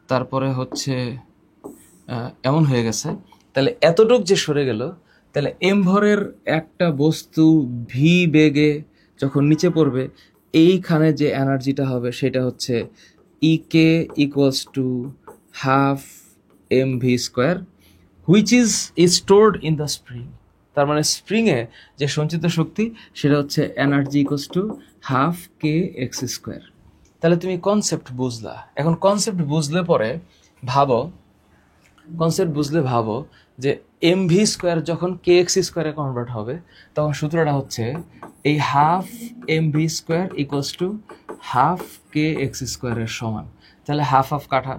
S1: তারপরে হচ্ছে এমন হয়ে গেছে, তাহলে এতটুক যে সরে গেল, তাহলে এম ভরের একটা বস্তু ভি বেগে যখন নিচে পড়বে, এইখানে যে এনার্জিটা হবে সেটা হচ্ছে E K equals to half M V square, which is stored in the spring. তার মানে স্প্রিংয়ে যে সঞ্চিত শক্তি সেটা হচ্ছে energy equals to half K X square. তাহলে তুমি কনসেপ্ট বুঝলা। এখন কনসেপ্ট বুঝলে পরে ভাবো যে এম ভি স্কোয়ার যখন কে এক্স স্কোয়ারে কনভার্ট হবে, তখন সূত্রটা হচ্ছে এই half M V square equals to half K X স্কোয়ারের সমান। তাহলে হাফ হাফ কাটা,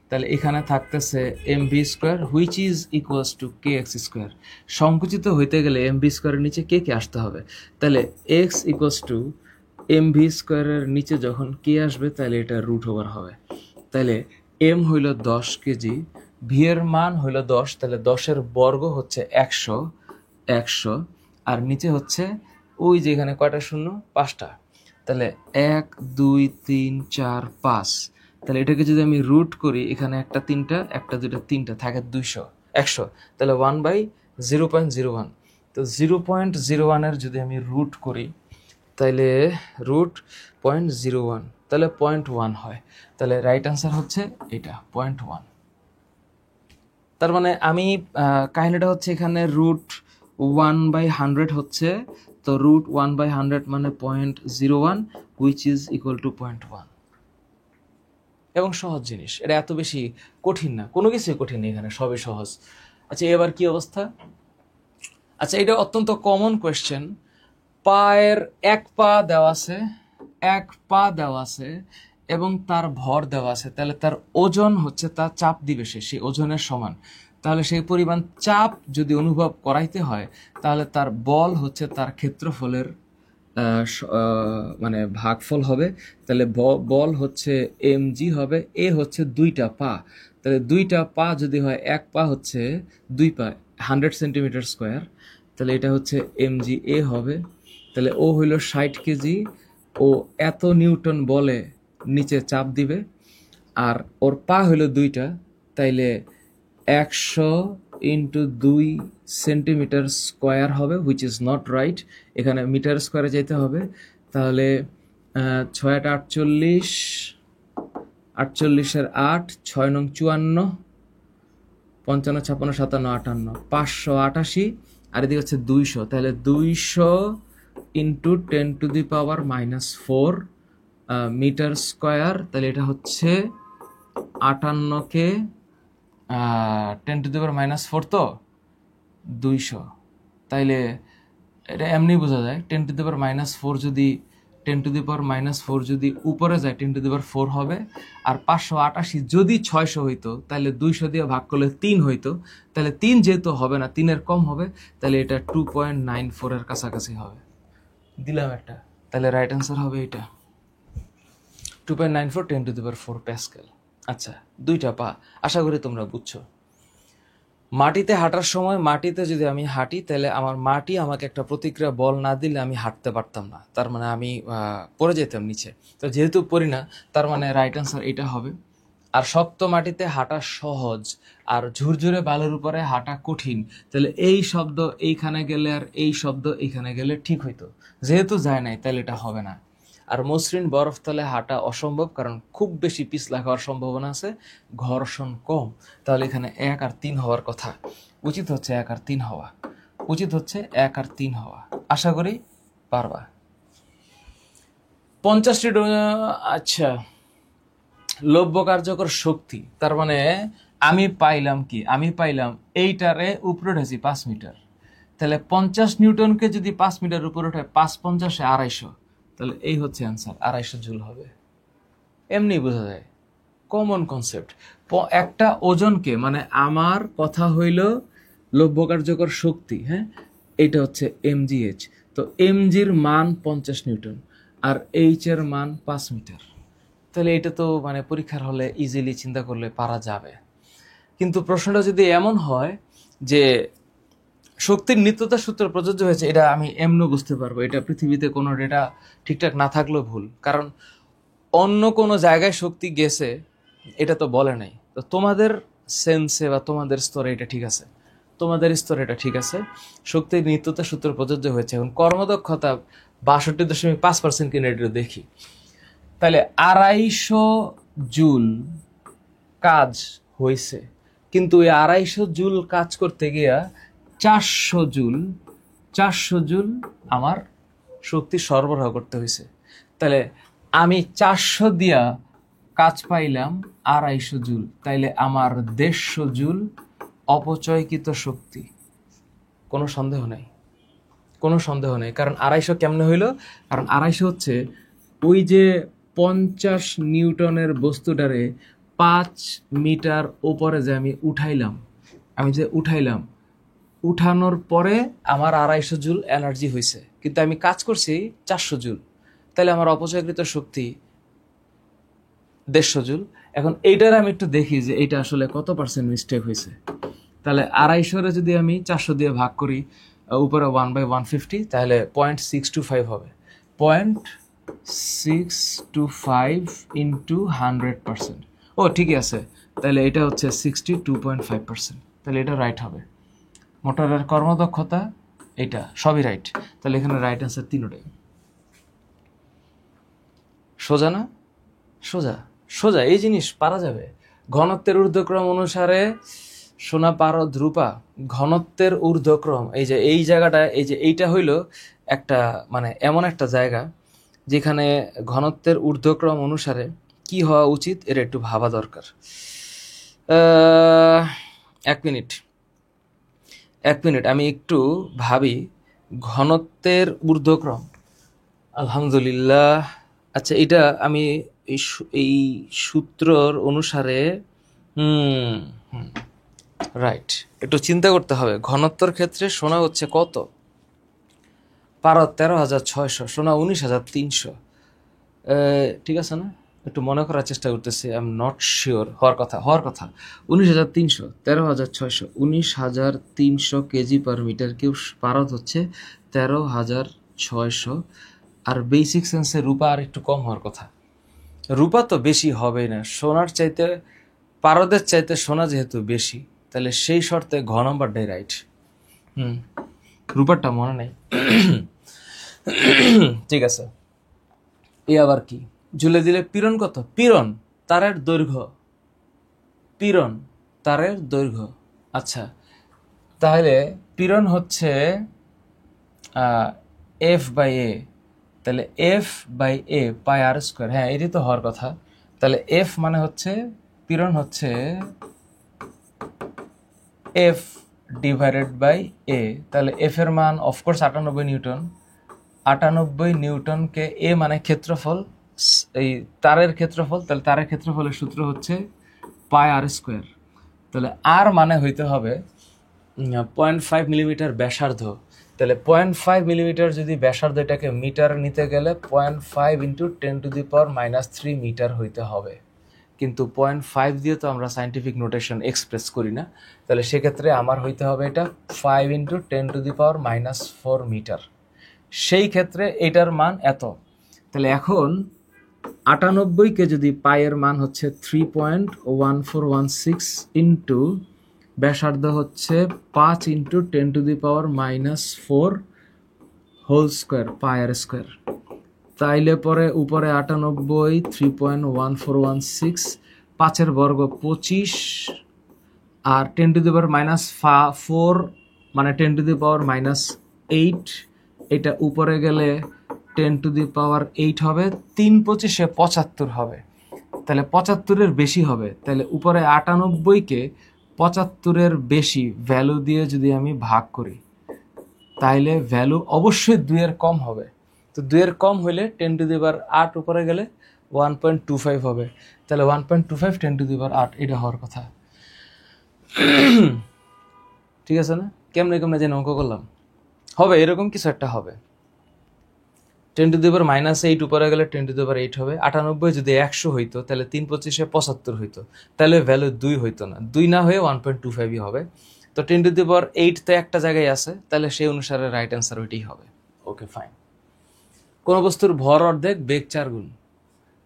S1: তাহলে এখানে থাকতেছে M V square which is equals to K X square. সংকুচিত হইতে গেলে এম ভি স্কোয়ারের নিচে কে কে আসতে হবে, তাহলে X equals to M V স্কোয়ারের নিচে যখন কে আসবে তাহলে এটা রুট ওভার হবে। তাহলে এম হইল 10 কেজি, ভি এর মান হইল 10, তাহলে 10-এর বর্গ হচ্ছে 100, আর নিচে হচ্ছে ওই যে এখানে কয়টা শূন্য, 5টা। তাহলে 1 2 3 4 5, তাহলে এটাকে যদি আমি রুট করি, এখানে একটা 3টা, একটা 2টা 3টা থাকে 100, তাহলে 1/0.01। তো 0.01-এর যদি আমি রুট করি, তাহলে রুট 0.01, তাহলে 0.1 হয়। তাহলে রাইট আনসার হচ্ছে এটা 0.1। তার মানে আমি কাহিনীটা হচ্ছে এখানে রুট 1/100 হচ্ছে, তো রুট 1/100 মানে 0.01, হুইচ ইজ ইকুয়াল টু 0.1। এবং সহজ জিনিস, এটা এত বেশি কঠিন না, কোনো কিছুই কঠিন নেই এখানে, সবই সহজ। আচ্ছা এবার কি অবস্থা? আচ্ছা এটা অত্যন্ত কমন কোয়েশ্চেন। পায়ের এক পা দেওয়া আছে এবং তার ভর দেওয়া আছে, তাহলে তার ওজন হচ্ছে, তার চাপ দিবে সেই ওজনের সমান। তাহলে সেই পরিমাণ চাপ যদি অনুভব করাইতে হয়, তাহলে তার বল হচ্ছে তার ক্ষেত্রফলের মানে ভাগফল হবে। তাহলে বল হচ্ছে এম জি হবে, এ হচ্ছে 2টা পা, তাহলে 2টা পা যদি হয়, এক পা হচ্ছে 2 পা, 100 সেন্টিমিটার স্কোয়ার, তাহলে এটা হচ্ছে এম জি এ হবে। তাহলে ও হইল 60 কেজি, ও এত নিউটন বলে নিচে চাপ দিবে, আর ওর পা হইল 2টা, তাইলে 100 ইন্টু 2 সেন্টিমিটার স্কোয়ার হবে, হুইচ ইজ নট রাইট, এখানে মিটার স্কোয়ারে যেতে হবে। তাহলে 6 × 8 = 48, 8 6 × 9 = 54, 55 56 57 58, 588, আর এদিকে হচ্ছে 200, তাহলে 200 ইন্টু 10⁻⁻4 মিটার স্কোয়ার, তাহলে এটা হচ্ছে 58কে 10⁻⁻4, তো 200, তাইলে এটা এমনি বোঝা যায় 10⁻⁻4 যদি 10⁻⁻4 যদি উপরে যায় 10⁻⁴ হবে, আর 588 যদি 600 হইতো, তাহলে 200 দিয়ে ভাগ করলে 3 হইতো, তাহলে 3 যেহেতু হবে না, 3-এর কম হবে, তাহলে এটা 2.94-এর কাছাকাছি হবে। দিলাম একটা, তাহলে রাইট অ্যান্সার হবে এটা 2.94 10⁻⁴ প্যাসকেল। আচ্ছা 2টা পা, আশা করি তোমরা বুঝছো। মাটিতে হাঁটার সময়, মাটিতে যদি আমি হাঁটি, তাহলে আমার মাটি আমাকে একটা প্রতিক্রিয়া বল না দিলে আমি হাঁটতে পারতাম না, তার মানে আমি পড়ে যেতাম নিচে। তো যেহেতু পড়ি না, তার মানে রাইট অ্যান্সার এটা হবে। আর শক্ত মাটিতে হাঁটা সহজ, আর ঝুরঝুরে বালুর উপরে হাঁটা কঠিন, তাহলে এই শব্দ এইখানে গেলে আর এই শব্দ এইখানে গেলে ঠিক হইতো, যেহেতু যায় নাই তাহলে এটা হবে না। আর মসৃণ বরফ তলে হাঁটা অসম্ভব, কারণ খুব বেশি পিছলা খাওয়ার সম্ভাবনা আছে, ঘর্ষণ কম, তাহলে এখানে 1 আর 3 হওয়ার কথা, উচিত হচ্ছে 1 আর 3 হওয়া, আশা করি পারবা। 50টি আচ্ছা লব্য কার্যকর শক্তি, তার মানে আমি পাইলাম কি, আমি পাইলাম এইটারে উপরে উঠেছি 5 মিটার, তাহলে 50 নিউটনকে যদি 5 মিটার উপরে উঠে, 5×50 = 250, তাহলে এই হচ্ছে অ্যান্সার, 250 জুল হবে। এমনি বোঝা যায়, কমন কনসেপ্ট। একটা ওজনকে, মানে আমার কথা হইল লব্য কার্যকর শক্তি, হ্যাঁ, এটা হচ্ছে mgh। তো mgর মান 50 নিউটন আর h এর মান 5 মিটার। তাহলে এটা তো মানে পরীক্ষার হলে ইজিলি চিন্তা করলে পারা যাবে। কিন্তু প্রশ্নটা যদি এমন হয় যে শক্তির নিত্যতা সূত্র প্রযোজ্য হয়েছে, এটা আমি এমনও বুঝতে পারবো, এটা পৃথিবীতে কোনো ডেটা ঠিকঠাক না থাকলেও ভুল, কারণ অন্য কোনো জায়গায় শক্তি গেছে এটা তো বলে নাই। তো তোমাদের সেন্সে বা তোমাদের স্তরে এটা ঠিক আছে, তোমাদের স্তরে এটা ঠিক আছে, শক্তির নিত্যতা সূত্র প্রযোজ্য হয়েছে। এখন কর্মদক্ষতা 62.5% কিনে এটা দেখি, তাহলে 250 জুল কাজ হয়েছে, কিন্তু ওই 250 জুল কাজ করতে গিয়া 400 জুল আমার শক্তি সরবরাহ করতে হয়েছে। তাহলে আমি 400 দিয়া কাজ পাইলাম 250 জুল, তাইলে আমার 150 জুল অপচয়কৃত শক্তি। কোনো সন্দেহ নেই, কোনো সন্দেহ নেই। কারণ 250 কেমনে হইল? কারণ 250 হচ্ছে ওই যে 50 নিউটনের বস্তুটারে 5 মিটার উপরে যে আমি উঠাইলাম, উঠানোর পরে আমার 250 জুল এনার্জি হয়েছে, কিন্তু আমি কাজ করছি 400 জুল, তাহলে আমার অপচয়কৃত শক্তি 150 জুল। এখন এইটার আমি একটু দেখি যে এটা আসলে কত পার্সেন্ট মিস্টেক হয়েছে। তাহলে 250 যদি আমি 400 দিয়ে ভাগ করি, উপরে 1/150, তাহলে 0.625 হবে। 0.625 ইন্টু 100%। ও ঠিকই আছে, তাহলে এটা হচ্ছে 62.5%। তাহলে এটা রাইট হবে। মোটরের কর্মদক্ষতা এটা সবই রাইট। তাহলে এখানে রাইট অ্যান্সার তিনটাই। সোজা না? সোজা সোজা, এই জিনিস পারা যাবে। ঘনত্বের ঊর্ধ্বক্রম অনুসারে সোনা পারদ রূপা, ঘনত্বের ঊর্ধ্বক্রম, এই যে এই জায়গাটা, এই যে এইটা হইল একটা মানে এমন একটা জায়গা যেখানে ঘনত্বের ঊর্ধ্বক্রম অনুসারে কি হওয়া উচিত এর একটু ভাবা দরকার। এক মিনিট আমি একটু ভাবি। ঘনত্বের ঊর্ধ্বক্রম, আলহামদুলিল্লাহ। আচ্ছা, এটা আমি এই সূত্রর অনুসারে রাইট, একটু চিন্তা করতে হবে। ঘনত্বর ক্ষেত্রে সোনা হচ্ছে কত? পারদ 13,600, সোনা 19,300। ঠিক আছে না? একটু মনে করার চেষ্টা করতেছি, আই এম নট শিওর। হওয়ার কথা 19,300, 13,600, 19,300 কেজি পার মিটার কিউব। পারদ হচ্ছে 13,600। আর বেসিক সেন্সে রূপা আর একটু কম হওয়ার কথা। রূপা তো বেশি হবে না, সোনার চাইতে, পারদের চাইতে সোনা যেহেতু বেশি, তাহলে সেই শর্তে ঘ নম্বরটাই রাইট। রূপারটা মনে নেই। ঠিক আছে। এ আবার কি? ঝুলে দিলে পীড়ন কত? পীড়ন তারের দৈর্ঘ্য। আচ্ছা, তাহলে পীড়ন হচ্ছে F/A, তাহলে F/A পাই আর স্কোয়ার। হ্যাঁ, এটি তো হওয়ার কথা। তাহলে F মানে হচ্ছে, পীড়ন হচ্ছে F/A। তাহলে F এর মান অফকোর্স 98 নিউটন। 98 নিউটনকে A মানে ক্ষেত্রফল, এই তারের ক্ষেত্রফল। তাহলে তারের ক্ষেত্রফলের সূত্র হচ্ছে পাই আর স্কোয়ার। তাহলে আর মানে হইতে হবে 0.5 মিলিমিটার ব্যাসার্ধ। তাহলে 0.5 মিলিমিটার যদি ব্যাসার্ধ, এটাকে মিটার নিতে গেলে 0.5 ইন্টু 10⁻³ মিটার হইতে হবে। কিন্তু 0.5 দিয়ে তো আমরা সায়েন্টিফিক নোটেশন এক্সপ্রেস করি না। তাহলে সেক্ষেত্রে আমার হইতে হবে এটা 5 ইন্টু 10⁻⁴ মিটার। সেই ক্ষেত্রে এটার মান এত। তাহলে এখন 98কে যদি পাইয়ের মান হচ্ছে 3.1416 ইন্টু ব্যাসার্ধ হচ্ছে 5 ইন্টু 10⁻⁴ হোল স্কোয়ার, পাই আর স্কোয়ার। তাইলে পরে উপরে 98, 3.1416, 5 বর্গ 25, আর 10⁻⁴ মানে 10⁻⁸। এটা উপরে গেলে 10⁸ হবে। 3×25 75 হবে। তাহলে 75-এর বেশি হবে। তাহলে উপরে 98কে 75-এর বেশি ভ্যালু দিয়ে যদি আমি ভাগ করি, তাইলে ভ্যালু অবশ্যই 2-এর কম হবে। তো 2-এর কম হইলে 10⁸ উপরে গেলে 1.25 হবে, তাহলে 1.25 10⁸ এটা হওয়ার কথা। ঠিক আছে না? কেমনে কেমনে যেন অঙ্ক করলাম, হবে এরকম কিছু একটা হবে। 10⁻⁻8 উপরে গেলে 10⁸ হবে। 98 যদি 100 হইতো তাহলে 3 25 75 হইতো, তাহলে ভ্যালু 2 হইতো না, 2 না হয়ে 1.25 হবে। তো 10⁸ তো একটা জায়গায় আছে, তাহলে সেই অনুসারে রাইট অ্যান্সার ওইটাই হবে। Okay fine. কোন বস্তুর ভর অর্ধেক, বেগ 4 গুণ,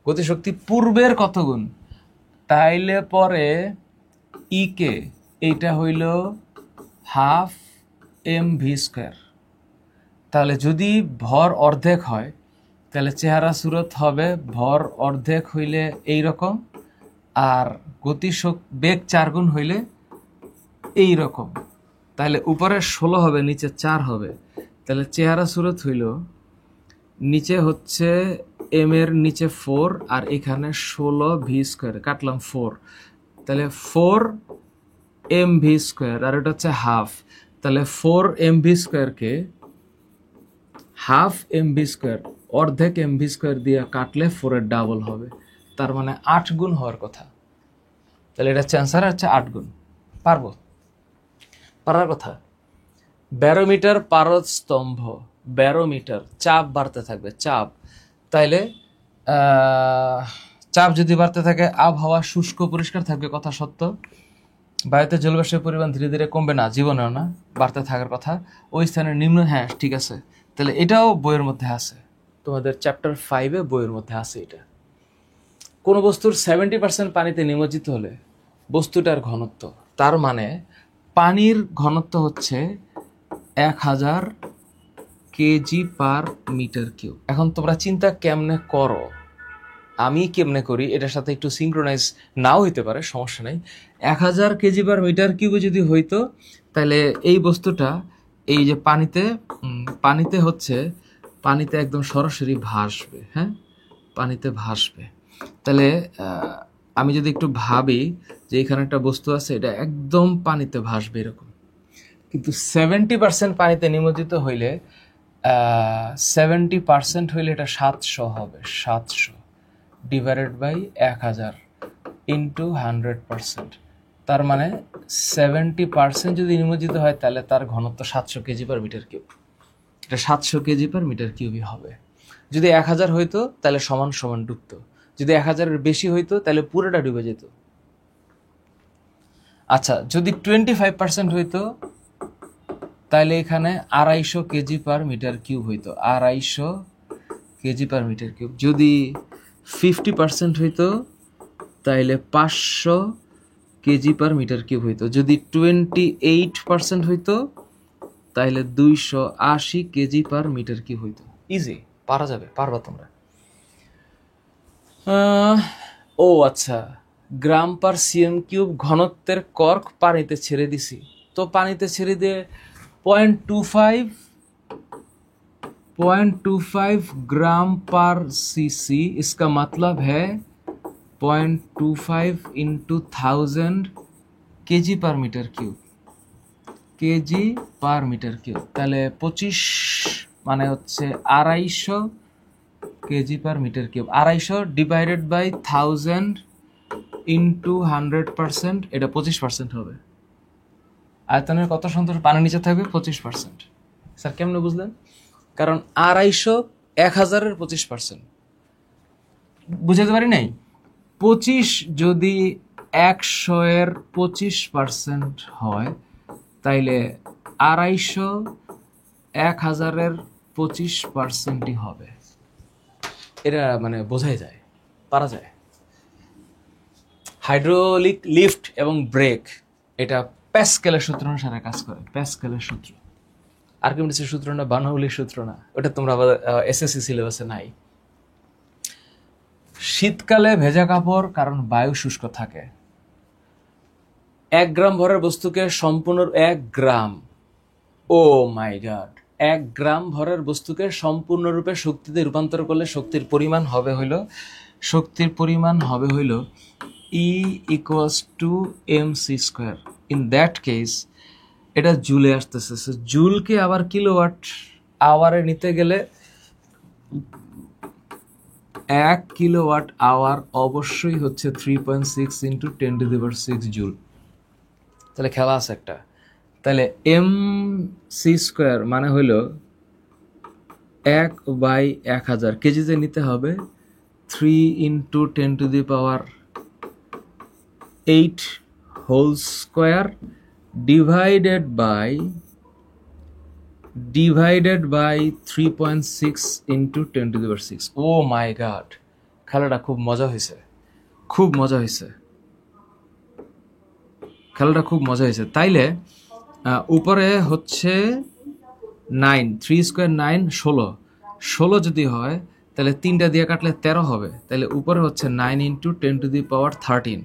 S1: গতিশক্তি পূর্বের কত গুণ? তাইলে পরে ই কে এইটা হইল হাফ mv²। তাহলে যদি ভর অর্ধেক হয় তাহলে চেহারা সুরত হবে ভর অর্ধেক হইলে এই রকম, আর বেগ 4 গুণ হইলে এই রকম। তাহলে উপরে 16 হবে, নিচে 4 হবে। তাহলে চেহারা সুরত হইল নিচে হচ্ছে এম এর নিচে 4 আর এখানে 16v², কাটলাম 4, তাহলে 4mv², আর এটা হচ্ছে হাফ। তাহলে 4mv² কে হাফ mv², অর্ধেক mv² দিয়ে কাটলে 4 এর ডাবল হবে, তার মানে 8 গুণ হওয়ার কথা। তাহলে এটা হচ্ছে অ্যান্সার, হচ্ছে 8 গুণ। পারবো? পারার কথা। ব্যারোমিটার পারদ স্তম্ভ, ব্যারোমিটার চাপ বাড়তে থাকবে, চাপ। তাইলে চাপ যদি বাড়তে থাকে আবহাওয়া শুষ্ক পরিষ্কার থাকবে, কথা সত্য। বায়ুতে জলবাষ্পের পরিমাণ ধীরে ধীরে কমবে না, জীবনেও না, বাড়তে থাকার কথা। ওই স্থানের নিম্ন, হ্যাঁ ঠিক আছে, তাহলে এটাও বইয়ের মধ্যে আছে, তোমাদের চ্যাপ্টার 5-এ বইয়ের মধ্যে আছে এটা। কোন বস্তুর 70% পানিতে নিমজ্জিত হলে বস্তুটার ঘনত্ব, তার মানে পানির ঘনত্ব হচ্ছে 1000 kg/m³। এখন তোমরা চিন্তা কেমনে করো, আমি কেমনে করি, এটার সাথে একটু সিঙ্ক্রোনাইজ নাও হইতে পারে, সমস্যা নাই। 1000 kg/m³ যদি হইতো তাহলে এই বস্তুটা এই যে পানিতে একদম সরাসরি ভাসবে, হ্যাঁ পানিতে ভাসবে। তাহলে আমি যদি একটু ভাবি যে এখানে একটা বস্তু আছে, এটা একদম পানিতে ভাসবে এরকম, কিন্তু 70% পানিতে নিমজ্জিত হইলে 70% হইলে এটা 700 হবে, 700 ডিভাইডেড বাই 1000 ইন্টু 100%। তার মানে 70% যদি নিমজ্জিত হয় তাহলে তার ঘনত্ব 700 kg/m³। এটা 700 kg/m³ হবে। যদি 1000 হইতো তাহলে সমান সমান ডুবতো, যদি 1000-এর বেশি হইতো তাহলে পুরোটা ডুবে যেত। আচ্ছা, যদি 25% হইতো তাহলে এখানে 250 kg/m³ হইতো, 250 kg/m³। যদি 50% হইতো তাহলে 500 kg/m³ হইতো। যদি 28% হইতো তাহলে 280 kg/m³ হইতো। ইজি, পারা যাবে, পারবা তোমরা। ও আচ্ছা, g/cm³ ঘনত্বের কর্ক পানিতে ছেড়ে দিছি, তো পানিতে ছেড়ে দিয়ে 0.25 g/cc, इसका मतलब है 0.25 इंटू 1000 kg/m³, kg/m³। তাহলে 25 মানে হচ্ছে 250 kg/m³। 250 ডিভাইডেড বাই 1000 ইন্টু 100%, এটা 25% হবে। আয়তনের কত সন্তোষ পানির নিচে থাকবে? 25%। স্যার কেমনে বুঝলেন? কারণ 250 1000-এর 25%, বুঝাতে পারি নাই? 25 যদি 100-এর 25% হয় তাইলে 250 1000-এর 25%ই হবে। এটা মানে বোঝাই যায়, পারা যায়। হাইড্রোলিক লিফট এবং ব্রেক, এটা প্যাসকেলের সূত্র অনুসারে কাজ করে, প্যাসকেলের সূত্র। আর্কিমিডিসের সূত্র না, বার্নৌলির সূত্র না, ওটা তোমরা আবার এসএসসি সিলেবাসে নাই। শীতকালে ভেজা কাপড়, কারণ বায়ু শুষ্ক থাকে। 1 গ্রাম ভরের বস্তুকে সম্পূর্ণ 1 গ্রাম, ও মাই গড, 1 গ্রাম ভরের বস্তুকে সম্পূর্ণরূপে শক্তিতে রূপান্তর করলে শক্তির পরিমাণ হবে হইল E = mc²। In that case এটা জুলে আসতেছে, জুলকে আবার কিলোওয়াট আওয়ারে নিতে গেলে 1 কিলোওয়াট আওয়ার অবশ্যই হচ্ছে 3.6 ইন্টু 10⁶ জুল। তাহলে খেলা আছে একটা। তাহলে mc² মানে হইল 1/1000 কেজিতে নিতে হবে 3 into 10⁸ whole square divided by 3.6 into 10⁶। Oh my God, খেলাটা খুব মজা হয়েছে, খুব মজা হয়েছে, খেলাটা খুব মজা হয়েছে। তাইলে উপরে হচ্ছে 9, 3² 9, 16 যদি হয় তাহলে 3টা দিয়ে কাটলে 13 হবে। তাহলে উপরে হচ্ছে 9 ইন্টু 10⁻13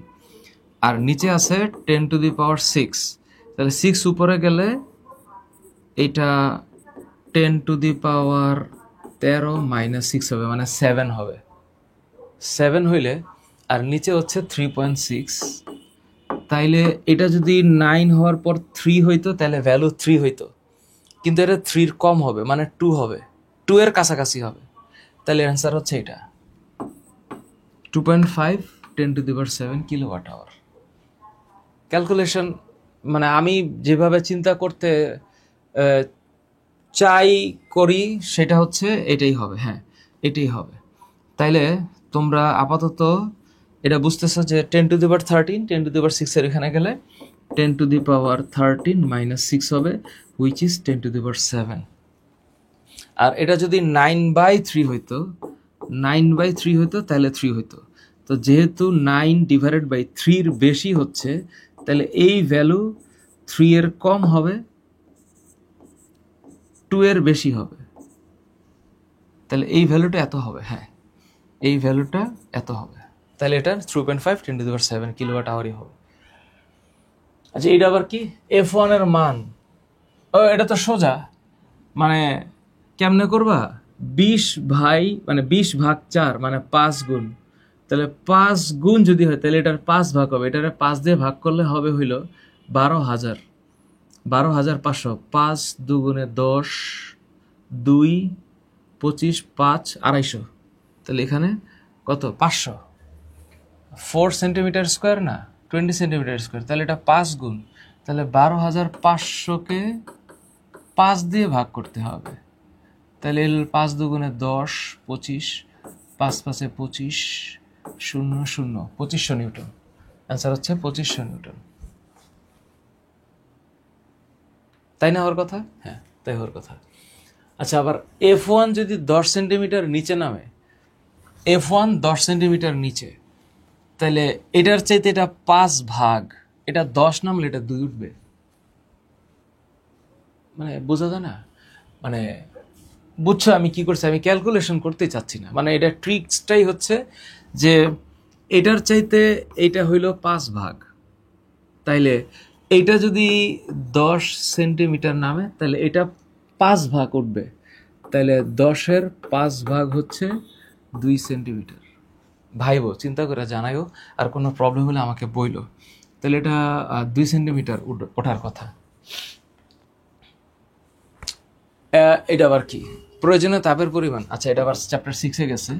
S1: আর নিচে আছে 10⁶। তাহলে 6 উপরে গেলে এটা 10⁻13 মাইনাস 6 হবে, মানে 7 হবে। 7 হইলে আর নিচে হচ্ছে 3.6, তাইলে এটা যদি 9 হওয়ার পর 3 হইতো তাহলে ভ্যালু 3 হইতো, কিন্তু এটা 3-র কম হবে, মানে 2 হবে, 2 এর কাছাকাছি হবে। তাহলে অ্যান্সার হচ্ছে এটা 2.5 10⁻7 কিলোওয়াট আওয়ার। ক্যালকুলেশন মানে আমি যেভাবে চিন্তা করতে চাই করি সেটা হচ্ছে এটাই হবে, হ্যাঁ এটাই হবে। তাইলে তোমরা আপাতত এটা বুঝতেছো যে 10⁻13 10⁶ এর এখানে গেলে 10⁻13 মাইনাস 6 হবে, হুইচ ইজ 10⁻7। আর এটা যদি 9/3 হইতো, 9/3 হইতো তাহলে 3 হইতো। তো যেহেতু 9/3 বেশি হচ্ছে তাহলে এই ভ্যালু 3 এর কম হবে, 2 এর বেশি হবে। তাহলে এই ভ্যালুটা এত হবে, হ্যাঁ এই ভ্যালুটা এত হবে। তাহলে এটা 3.5 10⁻7 কিলোওয়াট আওয়ারই হবে। আচ্ছা এটা আবার কি F1 এর মান? ও এটা তো সোজা, মানে কেমনে করবা, 20/4 মানে 5 গুণ। তাহলে 5 গুণ যদি হয় তাহলে এটার 5 ভাগ হবে, এটার 5 দিয়ে ভাগ করলে হবে হইল 12,000, 12,500। 5 দুগুণে 10, 2 25, 5 250। তাহলে এখানে কত 500, 4 সেন্টিমিটার স্কোয়ার না 20 সেন্টিমিটার স্কোয়ার। তাহলে এটা 5 গুণ, তাহলে 12,500কে 5 দিয়ে ভাগ করতে হবে। তাহলে 5 দুগুণে 10, 25, 5 5 25, 0 0 2500 নিউটন। অ্যান্সার হচ্ছে 2500 নিউটন। তাই না হওয়ার কথা? হ্যাঁ তাই হওয়ার কথা। আচ্ছা আবার F1 যদি 10 সেন্টিমিটার নিচে নামে, F1 10 সেন্টিমিটার নিচে, তাহলে এটার চাইতে এটা 5 ভাগ, এটা 10 নামলে এটা 2 উঠবে। মানে বোঝা যায় না, মানে বুঝছো আমি কি করছি, আমি ক্যালকুলেশন করতে চাচ্ছি না, মানে এটা ট্রিক্সটাই হচ্ছে যে এটার চাইতে এইটা হইল 5 ভাগ, তাইলে এইটা যদি 10 সেন্টিমিটার নামে তাহলে এটা 5 ভাগ উঠবে, তাহলে 10-এর 5 ভাগ হচ্ছে 2 সেন্টিমিটার। ভাইবো চিন্তা করে জানাইও, আর কোনো প্রবলেম হলে আমাকে বইলো। তাহলে এটা 2 সেন্টিমিটার ওঠার কথা। এটা আবার কি প্রয়োজনীয় তাপের পরিমাণ? আচ্ছা এটা আবার চ্যাপ্টার 6-এ গেছে।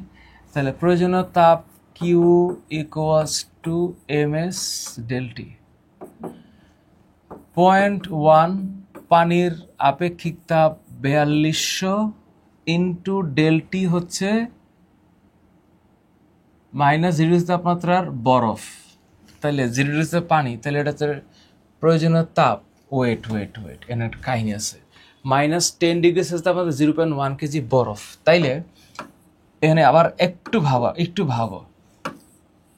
S1: তাহলে প্রয়োজনীয় তাপ Q = ms ΔT। 0.1 পানির আপেক্ষিক তাপ 4200 ইন্টু ΔT হচ্ছে -0 তাপমাত্রার বরফ, তাহলে 0 পানি, তাহলে এটা প্রয়োজনীয় তাপ ওয়েট এখানে একটা কাহিনী আছে। -10°C তাপমাত্রা 0.1 কেজি বরফ, তাইলে এখানে আবার একটু ভাবো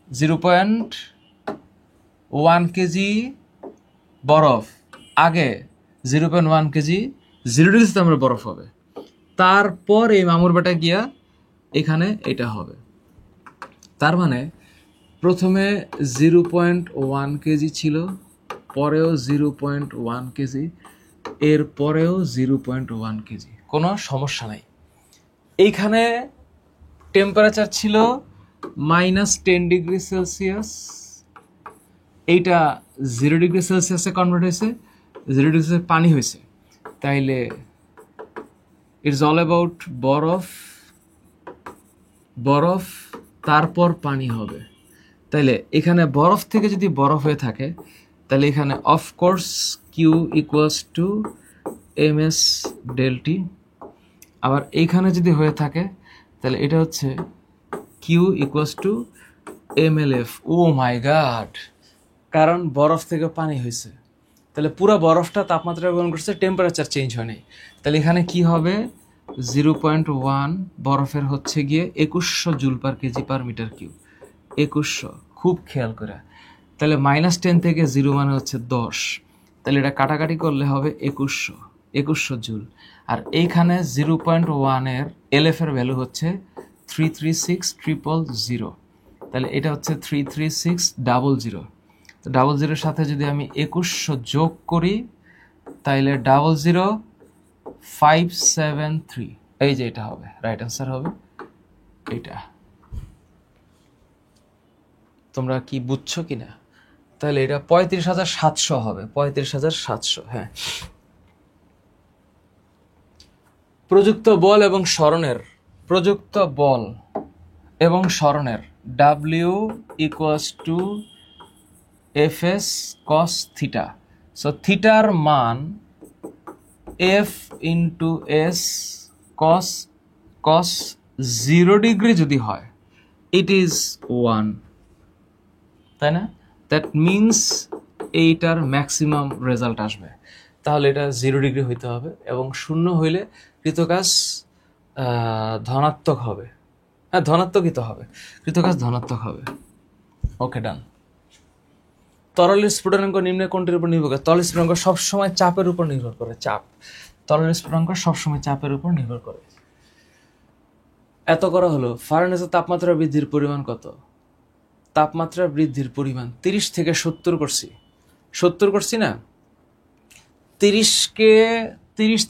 S1: 0.1 কেজি বরফ, আগে 0.1 কেজি 0°C তাপমাত্রা বরফ হবে, তারপর এই মামুর বেটা গিয়া এখানে এটা হবে। তার মানে প্রথমে 0.1 কেজি ছিল, পরেও 0.1 কেজি, এর পরেও 0.1 কেজি, কোনো সমস্যা নাই। এইখানে টেম্পারেচার ছিল -10°C, এইটা 0°C কনভার্ট হয়েছে, 0°C পানি হয়েছে। তাইলে ইটস অল অ্যাবাউট বরফ বরফ তারপর পানি হবে, তাইলে এখানে বরফ থেকে যদি বরফ হয়ে থাকে তাহলে এখানে of course Q equals to M S del T. আবার এইখানে যদি হয়ে থাকে তাহলে এটা হচ্ছে Q equals to M L F. Oh my God, কারণ বরফ থেকে পানি হয়েছে, তাহলে পুরো বরফটা তাপমাত্রা গ্রহণ করছে, টেম্পারেচার চেঞ্জ হয়নি। তাহলে এখানে কি হবে, 0.1 বরফের হচ্ছে গিয়ে 2100 joule per KG per metre cube. 2100, খুব খেয়াল করে। তাহলে -10 থেকে 0 মানে হচ্ছে 10, তাহলে এটা কাটাকাটি করলে হবে 2100 জুল। আর এইখানে 0.1 এর এলএফ এর ভ্যালু হচ্ছে 336000। তাহলে এটা হচ্ছে 336000। তো 00 সাথে যদি আমি 2100 যোগ করি তাইলে 00573, এই যে এটা হবে রাইট অ্যান্সার, হবে এটা। তোমরা কি বুঝছো কিনা? তাহলে এটা 35700 হবে, 35700। হ্যাঁ, প্রযুক্ত বল এবং সরণের W equals to F S cos theta. So থিটার মান এফ ইন্টু এস কস 0 ডিগ্রি যদি হয়, ইট ইজ 1, তাই না? দ্যাট মিনস এইটার ম্যাক্সিমাম রেজাল্ট আসবে। তাহলে এটা 0 ডিগ্রি হইতে হবে এবং 0 হইলে কৃতকাজ ধনাত্মক হবে। হ্যাঁ, ধনাত্মকই তো হবে, কৃতকাজ ধনাত্মক হবে। ওকে, ডান। তরলের স্ফুটনাঙ্ক নিম্নে কোনটির উপর নির্ভর করে? তরলের স্ফুটনাঙ্ক সবসময় চাপের উপর নির্ভর করে, চাপ। তরলের স্ফুটনাঙ্ক সবসময় চাপের উপর নির্ভর করে। এত করা হলো। ফারেনহাইটের তাপমাত্রা বৃদ্ধির পরিমাণ কত? তাপমাত্রা বৃদ্ধির পরিমাণ 30 থেকে 70 করছি, 70 করছি না? 30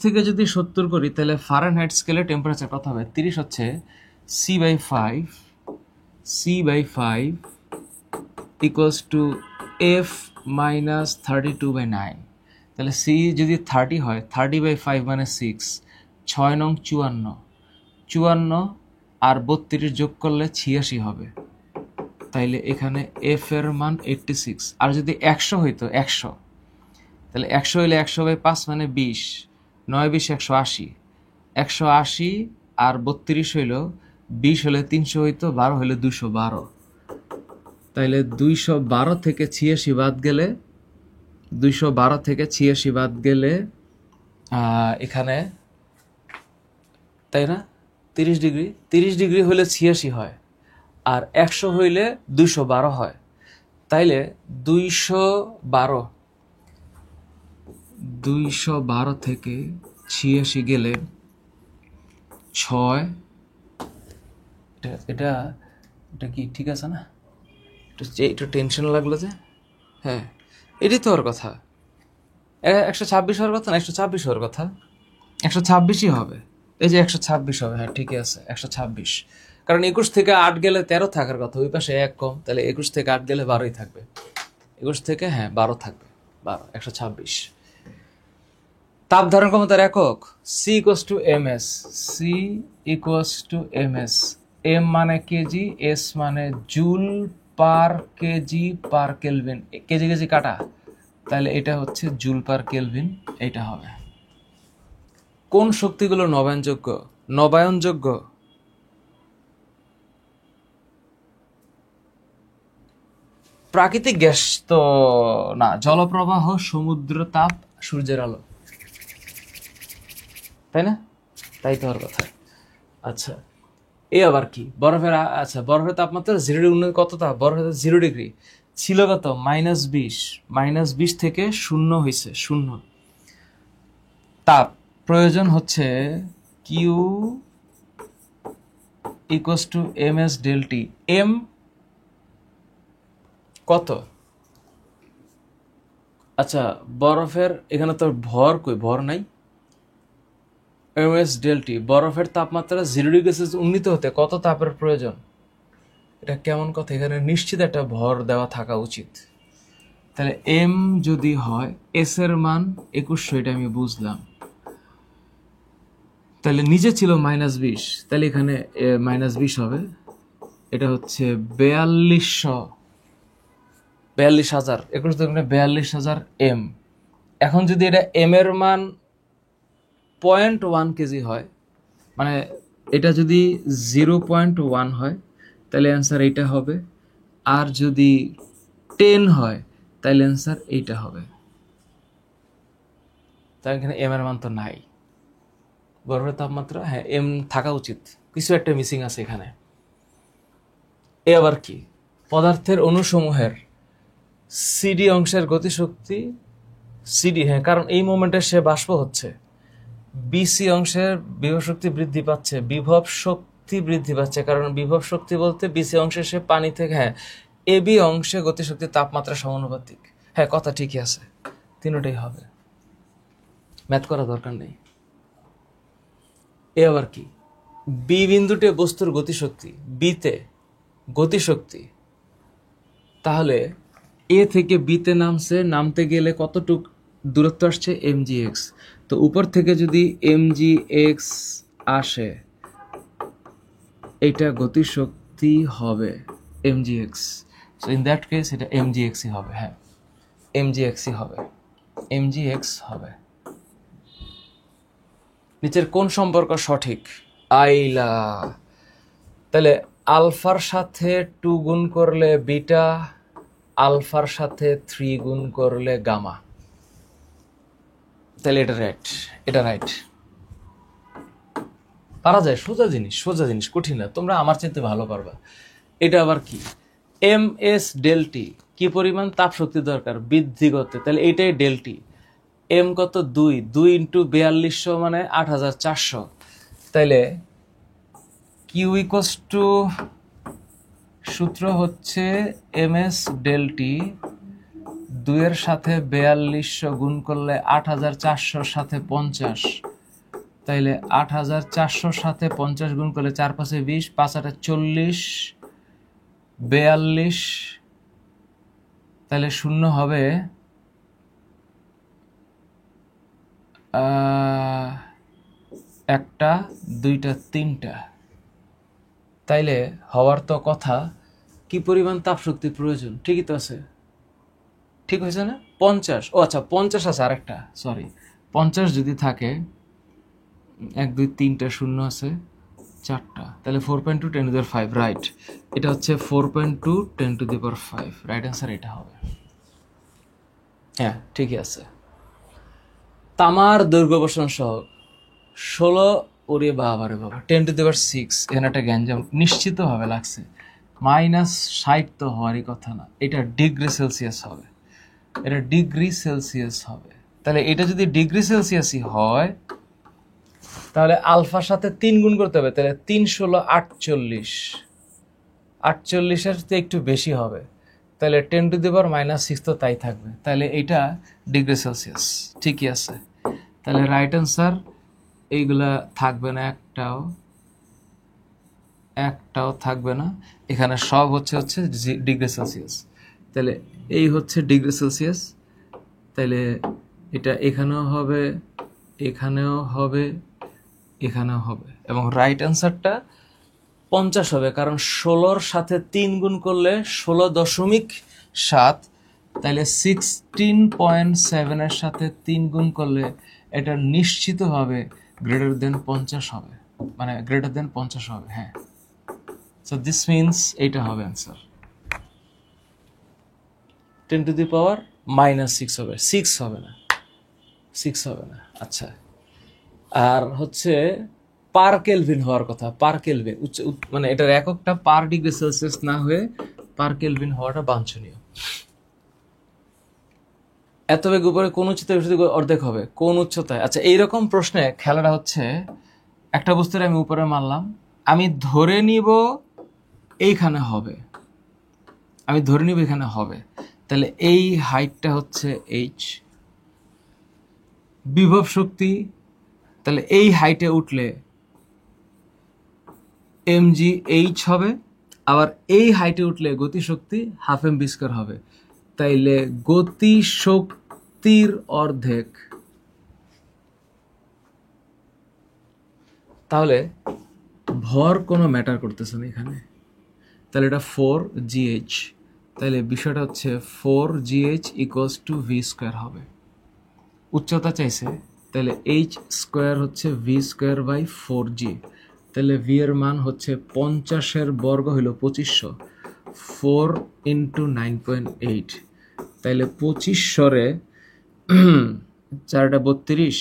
S1: থেকে যদি 70 করি তাহলে ফারেনহাইট স্কেলে টেম্পারেচার কত হবে? 30 হচ্ছে C/5 equals to F minus 32/9। তাহলে C যদি 30 হয়, 30/5 মানে 6, 6 নং 54 আর 32 যোগ করলে 86 হবে। তাইলে এখানে F এর মান 86। আর যদি 100 হইতো, 100, তাহলে 100 হইলে 100/5 মানে 20, 9 20 180, 180 আর 32 হইল 20 হলে 300 হইতো, 12 হইলে 212। তাইলে 212 থেকে 86 বাদ গেলে, 212 থেকে 86 বাদ গেলে এখানে, তাই না, 30 ডিগ্রি, 30 ডিগ্রি হইলে 86 হয় আর 100 হইলে 212 হয়। তাইলে 212 থেকে 86 গেলে 6, এটা কি ঠিক আছে না? একটু টেনশন লাগলো যে, হ্যাঁ এটাই তো ওর কথা। 126 হওয়ার কথা না, 126 হওয়ার কথা, 126ই হবে। এই যে 126 হবে, হ্যাঁ ঠিকই আছে 126। কারণ 21 থেকে 8 গেলে 13 থাকার কথা, ওই পাশে 1 কম, তাহলে 21 থেকে 8 গেলে 12ই থাকবে। 21 থেকে 12 থাকবে, 12, 126। তাপ ধারণ ক্ষমতার একক C equals to ms, C equals to ms। M মানে কেজি, S মানে joule per KG per kelvin, KG KG কাটা, তাহলে এটা হচ্ছে জুল পার কেলভিন, এটা হবে। কোন শক্তিগুলো নবায়নযোগ্য? প্রাকৃতিক গ্যাস তো না, জলপ্রবাহ, সমুদ্র তাপ, সূর্যের আলো, তাই না? তাই তো হওয়ার কথা। আচ্ছা, এ আবার কি? বরফের তাপমাত্রা 0 ডিগ্রি, কত তাপ? বরফের 0 ডিগ্রি ছিল কত? -20 থেকে 0 হয়েছে, 0। তাপ প্রয়োজন হচ্ছে Q equals to M S del T. M কত? আচ্ছা, বরফের এখানে তো ভর কই, ভর নাই। এম এস ডেল টি, বরফের তাপমাত্রা 0 ডিগ্রি সেলসিয়াস উন্নীত হতে কত তাপের প্রয়োজন? এটা কেমন কথা? এখানে নিশ্চিত একটা ভর দেওয়া থাকা উচিত। তাহলে এম যদি হয়, এস এর মান 2100, এটা আমি বুঝলাম। তাহলে নিচে ছিল -20, তাহলে এখানে -20 হবে। এটা হচ্ছে 42,000 42,000 এম। এখন যদি এটা এম এর মান 0.1 কেজি হয়, মানে এটা যদি 0.1 হয় তাহলে অ্যান্সার এইটা হবে, আর যদি 10 হয় তাহলে অ্যান্সার এইটা হবে। তাই এখানে এম এর মান তো নাই। গড়ের তাপমাত্রা, হ্যাঁ এম থাকা উচিত, কিছু একটা মিসিং আছে এখানে। এ আবার কি? পদার্থের অণুসমূহের সিডি অংশের গতিশক্তি সিডি, হ্যাঁ কারণ এই মোমেন্টে সে বাষ্প হচ্ছে। বিসি অংশের বিভব শক্তি বৃদ্ধি পাচ্ছে, বিভব শক্তি বৃদ্ধি পাচ্ছে, কারণ বিভব শক্তি বলতে বিসি অংশে সে পানি থেকে, হ্যাঁ এবি অংশে গতিশক্তি তাপমাত্রা সমানুপাতিক। হ্যাঁ কথা ঠিকই আছে, তিনটাই হবে, ম্যাথ করা দরকার নেই। এ আবার কি? বি বিন্দুতে বস্তুর গতিশক্তি, বিতে গতিশক্তি, তাহলে এ থেকে বিতে নামতে গেলে কতটুক দূরত্ব আসছে? mgx। তো উপর থেকে যদি mgx আসে, এটা গতিশক্তি হবে mgx। So in that case এটা mgx হবে, হ্যাঁ mgx হবে, mgx হবে। নিচের কোন সম্পর্ক সঠিক? আইলা, তাহলে আলফার সাথে 2 গুণ করলে বিটা, আলফার সাথে 3 গুণ করলে গামা, তাহলে এটা রাইট, এটা রাইট। পারা যায়, সোজা জিনিস, কঠিন না, তোমরা আমার চাইতে ভালো পারবা। এটা আবার কি? এম এস ডেলটি, কি পরিমাণ তাপ শক্তি দরকার বৃদ্ধি করতে, তাহলে এইটাই ডেলটি। এম কত? 2 ইন্টু 4200 মানে 8400, তাইলে কিউ ইকোয়াস টু, সূত্র হচ্ছে এম এস ডেলটি 2 এর সাথে 4200 গুণ করলে 8400 সাথে 50, তাইলে 8400 সাথে 50 গুণ করলে 4 5 20, 5 8 40, 42, তাহলে শূন্য হবে একটা, দুইটা, তিনটা। তাইলে হওয়ার তো কথা, কি পরিমাণ তাপ শক্তি প্রয়োজন? ঠিকই তো আছে, ঠিক হয়েছে না? 50, ও আচ্ছা 50 আছে আরেকটা, সরি 50 যদি থাকে, 1 2 3টা শূন্য আছে, 4টা, তাহলে 4.2 10 টু দি পাওয়ার 5, রাইট। এটা হচ্ছে 4.2 10 to the power 5, right answer এটা হবে। হ্যাঁ ঠিকই আছে। তামার দৈর্ঘ্য বর্ষণ সহ 16, ওরে বাবা রে বাবা, 10 টু দি পাওয়ার 6, এখানে একটা গ্যাঞ্জাম নিশ্চিতভাবে লাগছে। -60 তো হওয়ারই কথা না, এটা ডিগ্রি সেলসিয়াস হবে, এটা ডিগ্রি সেলসিয়াস হবে। তাহলে এটা যদি ডিগ্রি সেলসিয়াসই হয়, তাহলে আলফার সাথে 3 গুণ করতে হবে, তাহলে 3 16 48, 48-এর চেয়ে একটু বেশি হবে, তাহলে 10 টু দি পাওয়ার -6 তো তাই থাকবে, তাহলে এটা ডিগ্রি সেলসিয়াস, ঠিকই আছে। তাহলে রাইট অ্যান্সার এইগুলা থাকবে না, একটাও থাকবে না, এখানে সব হচ্ছে ডিগ্রি সেলসিয়াস। তাহলে এই হচ্ছে ডিগ্রি সেলসিয়াস, তাহলে এটা এখানেও হবে, এখানেও হবে, এখানেও হবে, এবং রাইট অ্যান্সারটা 50 হবে, কারণ 16-র সাথে 3 গুণ করলে 16.7, তাহলে 16.7 এর সাথে 3 গুণ করলে এটা নিশ্চিতভাবে গ্রেটার দেন 50 হবে, মানে গ্রেটার দেন 50 হবে, হ্যাঁ। সো দিস মিনস এইটা হবে অ্যান্সার, 10 টু দি পাওয়ার -6 হবে, 6 হবে না, 6 হবে না। আচ্ছা, আর হচ্ছে পার কেলভিন হওয়ার কথা, পার কেলভিন মানে এটার এককটা পার ডিগ্রি সেলসিয়াস না হয়ে পার কেলভিন হওয়াটা বাঞ্ছনীয়। এত বেগ উপরে কোন উচ্চতায় অর্ধেক হবে, কোন উচ্চতায়? আচ্ছা, এইরকম প্রশ্নে খেলাটা হচ্ছে, একটা বস্তুর আমি উপরে মারলাম, আমি ধরে নিব এইখানে হবে, আমি ধরে নিব এখানে হবে, তাহলে এই হাইটটা হচ্ছে এইচ, বিভব শক্তি, তাহলে এই হাইটে উঠলে mgh হবে, আবার এই হাইটে উঠলে গতিশক্তি ½ mv² হবে, তাইলে গতিশক্তির অর্ধেক তাহলে ভর কোনো ম্যাটার করতেছে না এখানে, তাহলে এটা 4gh, তাহলে বিষয়টা হচ্ছে 4gh equals to V square হবে। উচ্চতা চাইছে, তাহলে এইচ স্কোয়ার হচ্ছে ভি স্কোয়ার বাই 4g, তাহলে ভি এর মান হচ্ছে 50-এর বর্গ হইল 2500, 4 ইন্টু 9.8, তাইলে 2500-রে 4টা 32,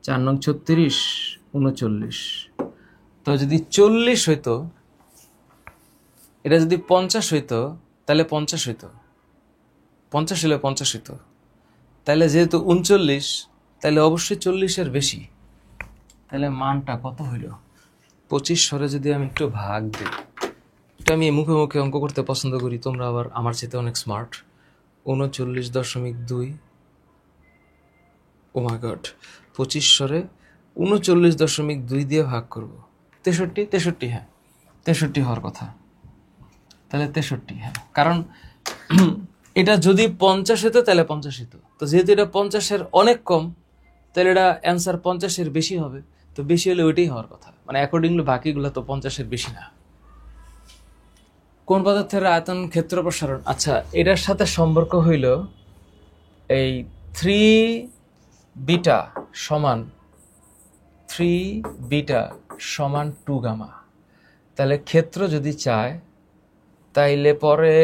S1: 4 নং 36, 39। তো যদি 40 হইতো, এটা যদি 50 হইতো তাহলে 50 হইতো, 50 হলে 50 হইতো, তাহলে যেহেতু 39, তাহলে অবশ্যই 40-এর বেশি, তাহলে মানটা কত হইল? 2500-রে যদি আমি একটু ভাগ দিই, এটা আমি মুখে মুখে অঙ্ক করতে পছন্দ করি, তোমরা আবার আমার চেয়ে অনেক স্মার্ট। 39.2, ও মাই গড, 2500-রে 39.2 দিয়ে ভাগ করব, 63, 63, হ্যাঁ 63 হওয়ার কথা, তাহলে 63, হ্যাঁ, কারণ এটা যদি 50 হতো তাহলে 50 হতো, তো যেহেতু এটা 50-এর অনেক কম, তাহলে এটা অ্যান্সার 50-এর বেশি হবে, তো বেশি হলে ওইটাই হওয়ার কথা, মানে অ্যাকর্ডিংলি বাকিগুলো তো 50-এর বেশি না। কোন পদার্থের আয়তন ক্ষেত্র প্রসারণ? আচ্ছা, এটার সাথে সম্পর্ক হইল এই 3β সমান 2 গামা, তাহলে ক্ষেত্র যদি চায় তাইলে পরে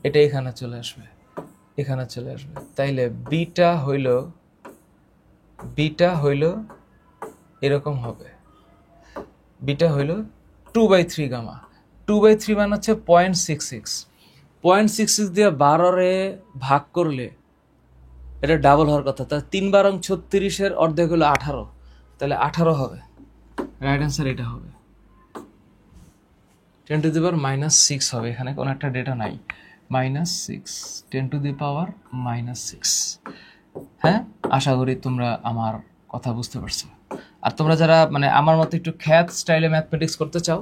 S1: এটা এখানে চলে আসবে, এখানে চলে আসবে, তাইলে বিটা হইল এরকম হবে, বিটা হইল 2/3 গামা। 2/3 মানে হচ্ছে 0.66, 0.66 দিয়ে 12-রে ভাগ করলে এটা ডাবল হওয়ার কথা, তা 3 বারং 36-এর অর্ধেক হলো 18, তাহলে 18 হবে, রাইট অ্যান্সার এটা হবে। 10⁻⁻6 হবে, এখানে কোনো একটা ডেটা নাই, -6, 10⁻⁻6। হ্যাঁ, আশা করি তোমরা আমার কথা বুঝতে পারছো। আর তোমরা যারা মানে আমার মতো একটু খ্যাত স্টাইলে ম্যাথমেটিক্স করতে চাও,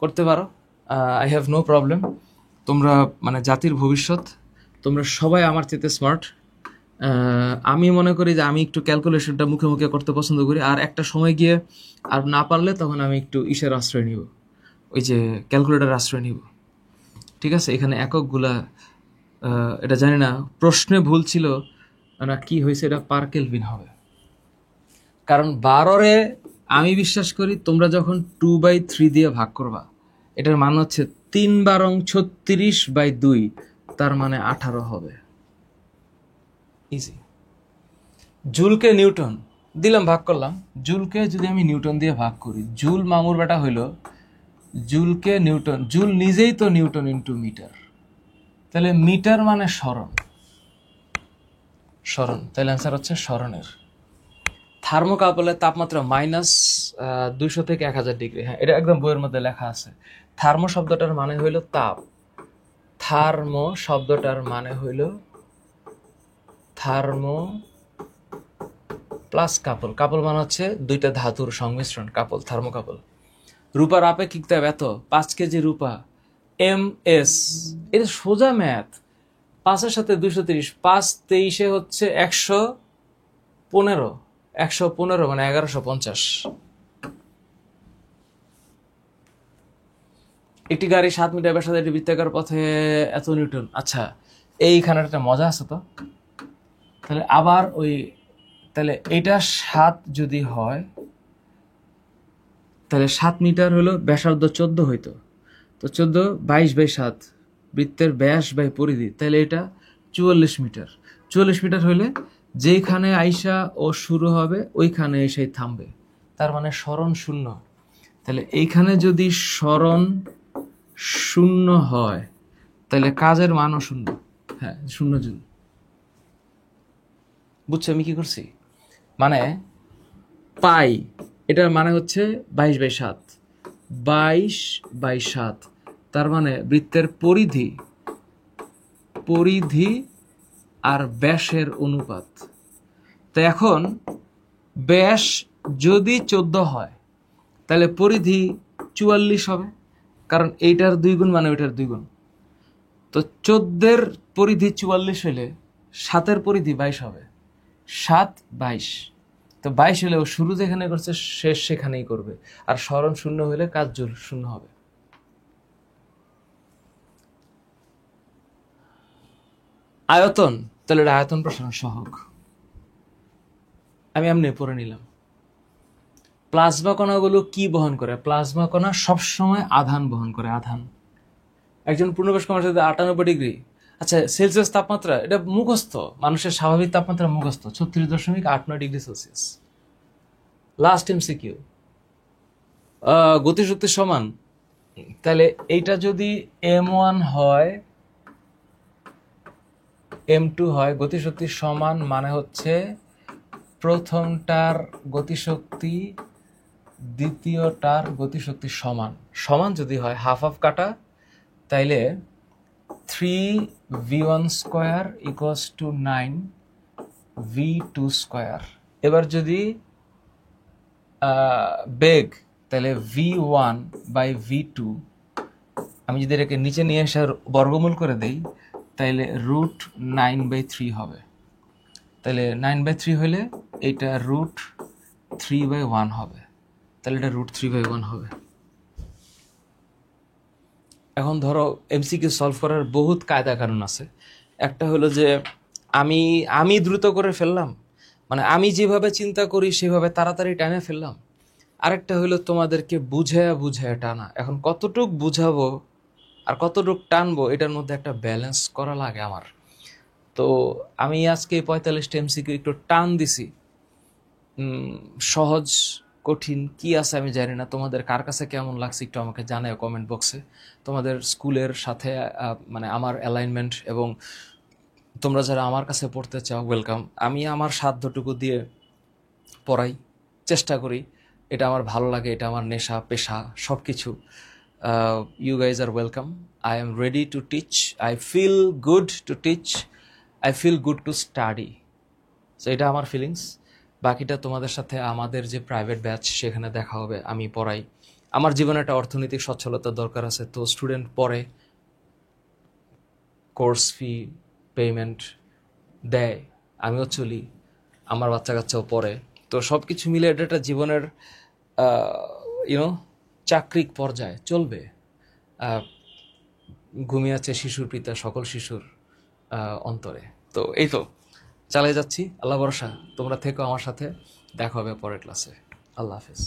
S1: করতে পারো, আই হ্যাভ নো প্রবলেম। তোমরা মানে জাতির ভবিষ্যৎ, তোমরা সবাই আমার চেয়ে স্মার্ট। আমি মনে করি যে আমি একটু ক্যালকুলেশনটা মুখে মুখে করতে পছন্দ করি, আর একটা সময় গিয়ে আর না পারলে তখন আমি একটু ইসের আশ্রয় নিব, ওই যে ক্যালকুলেটার আশ্রয় নিব, ঠিক আছে? এখানে এককগুলা এটা জানি না, প্রশ্নে ভুল ছিল না কি হয়েছে, এটা পার কেলভিন হবে, কারণ 12-রে আমি বিশ্বাস করি তোমরা যখন 2/3 দিয়ে ভাগ করবা, এটার মান হচ্ছে 3 বারং 36/2, তার মানে 18 হবে, ইজি। জুলকে নিউটন দিলাম, ভাগ করলাম, জুলকে যদি আমি নিউটন দিয়ে ভাগ করি, জুল মামুর বেটা হইল জুলকে নিউটন, জুল নিজেই তো নিউটন ইন্টু মিটার, তাহলে মিটার মানে সরণ, তাহলে অ্যান্সার হচ্ছে সরণের। থার্মোকাপলের তাপমাত্রা -200 থেকে 1000 ডিগ্রি, হ্যাঁ এটা একদম বইয়ের মধ্যে লেখা আছে। থার্মো শব্দটার মানে হইল তাপ, থার্মো শব্দটার মানে হইল থার্মো প্লাস কাপল, কাপল মানে হচ্ছে দুইটা ধাতুর সংমিশ্রণ, কাপল, থার্মোকাপল। রূপার আপেক্ষিকতা এত, 5 কেজি রূপা ms, এটা সোজা ম্যাথ, 5-এর সাথে 230, 5 23-এ হচ্ছে 115, 115 মানে 1150। একটি গাড়ি 7 মিটার ব্যাসার্ধের একটি বৃত্তাকার পথে এত নিউটন। আচ্ছা, এইখানে একটা মজা আছে তো, তাহলে আবার তাহলে এটা 7 যদি হয়, তাহলে 7 মিটার হলো ব্যাসার্ধ 14 হইতো, তো 14 22/7 বৃত্তের ব্যাস বাই পরিধি, তাহলে এটা 44 মিটার। 44 মিটার হইলে যেখানে আইসা ও শুরু হবে ওইখানে এসে থামবে, তার মানে সরণ 0। তাহলে এইখানে যদি সরণ 0 হয়, তাহলে কাজের মানও 0, হ্যাঁ 0 জুল। বুঝছো আমি কি করছি? মানে পাই, এটার মানে হচ্ছে 22/7, 22/7, তার মানে বৃত্তের পরিধি আর ব্যাসের অনুপাত। তো এখন ব্যাস যদি 14 হয়, তাহলে পরিধি 44 হবে, কারণ এইটার 2 গুণ মানে ওইটার 2 গুণ। তো 14-এর পরিধি 44 হলে 7-এর পরিধি 22 হবে, 7 22, তো 22 হলে ও শুরু যেখানে করছে শেষ সেখানেই করবে, আর স্মরণ শূন্য হলে কাজ শূন্য হবে। আয়তন, তাহলে এটা আয়তন প্রসারণ সহগ। আমি এমনি পড়ে নিলাম। প্লাজমা কণাগুলো কি বহন করে? প্লাজমা কণা সবসময় আধান বহন করে, আধান। একজন পূর্ণবয়স্ক মানুষের 98 ডিগ্রি, আচ্ছা সেলসিয়াস তাপমাত্রা, এটা মুখস্থ, মানুষের স্বাভাবিক তাপমাত্রা মুখস্থ 36.89 ডিগ্রি সেলসিয়াস। লাস্ট এমসিকিউ, গতিশক্তি সমান, তাহলে এইটা যদি m1 হয় m2 হয়, গতিশক্তি সমান মানে হচ্ছে প্রথমটার গতিশক্তি দ্বিতীয়টার গতিশক্তি সমান। সমান যদি হয় হাফ হাফ কাটা, তাইলে 3v1 square equals two 9v2 square. এবার যদি বেগ, তাহলে v1 বাই v2, আমি যদি এটাকে নিচে নিয়ে আসার বর্গমূল করে দেই, তাইলে √9/3 হবে। তাহলে 9/3 হলে এইটা √3/1 হবে, তাহলে এটা √3/1 হবে। এখন ধরো এমসিকিউ সলভ করার বহুত কায়দা কানুন আছে। একটা হলো যে আমি দ্রুত করে ফেললাম, মানে আমি যেভাবে চিন্তা করি সেভাবে তাড়াতাড়ি টানে ফেললাম। আরেকটা হলো তোমাদেরকে বুঝায়া টানা। এখন কতটুক বুঝাবো আর কতটুক টানবো, এটার মধ্যে একটা ব্যালেন্স করা লাগে আমার। তো আমি আজকে 45টা এমসিকিউ একটু টান দিছি। সহজ কঠিন কি আছে আমি জানি না, তোমাদের কার কাছে কেমন লাগছে একটু আমাকে জানাও কমেন্ট বক্সে। তোমাদের স্কুলের সাথে মানে আমার অ্যালাইনমেন্ট, এবং তোমরা যারা আমার কাছে পড়তে চাও ওয়েলকাম। আমি আমার সাধ্যটুকু দিয়ে পড়াই, চেষ্টা করি, এটা আমার ভালো লাগে, এটা আমার নেশা পেশা সব কিছু। You guys are welcome, I am ready to teach, I feel good to teach, I feel good to study. So এটা আমার ফিলিংস। বাকিটা তোমাদের সাথে আমাদের যে প্রাইভেট ব্যাচ সেখানে দেখা হবে, আমি পড়াই। আমার জীবনে একটা অর্থনৈতিক সচ্ছলতার দরকার আছে, তো স্টুডেন্ট পড়ে, কোর্স ফি পেমেন্ট দেয়, আমিও চলি, আমার বাচ্চা কাচ্চাও পড়ে। তো সব কিছু মিলে এটা একটা জীবনের চাকরিক পর্যায়ে চলবে। ঘুমিয়ে আছে শিশুর পিতা সকল শিশুর অন্তরে। তো এই তো চালিয়ে যাচ্ছি, আল্লাহ ভরসা। তোমরা থেকো আমার সাথে, দেখা হবে পরের ক্লাসে। আল্লাহ হাফেজ।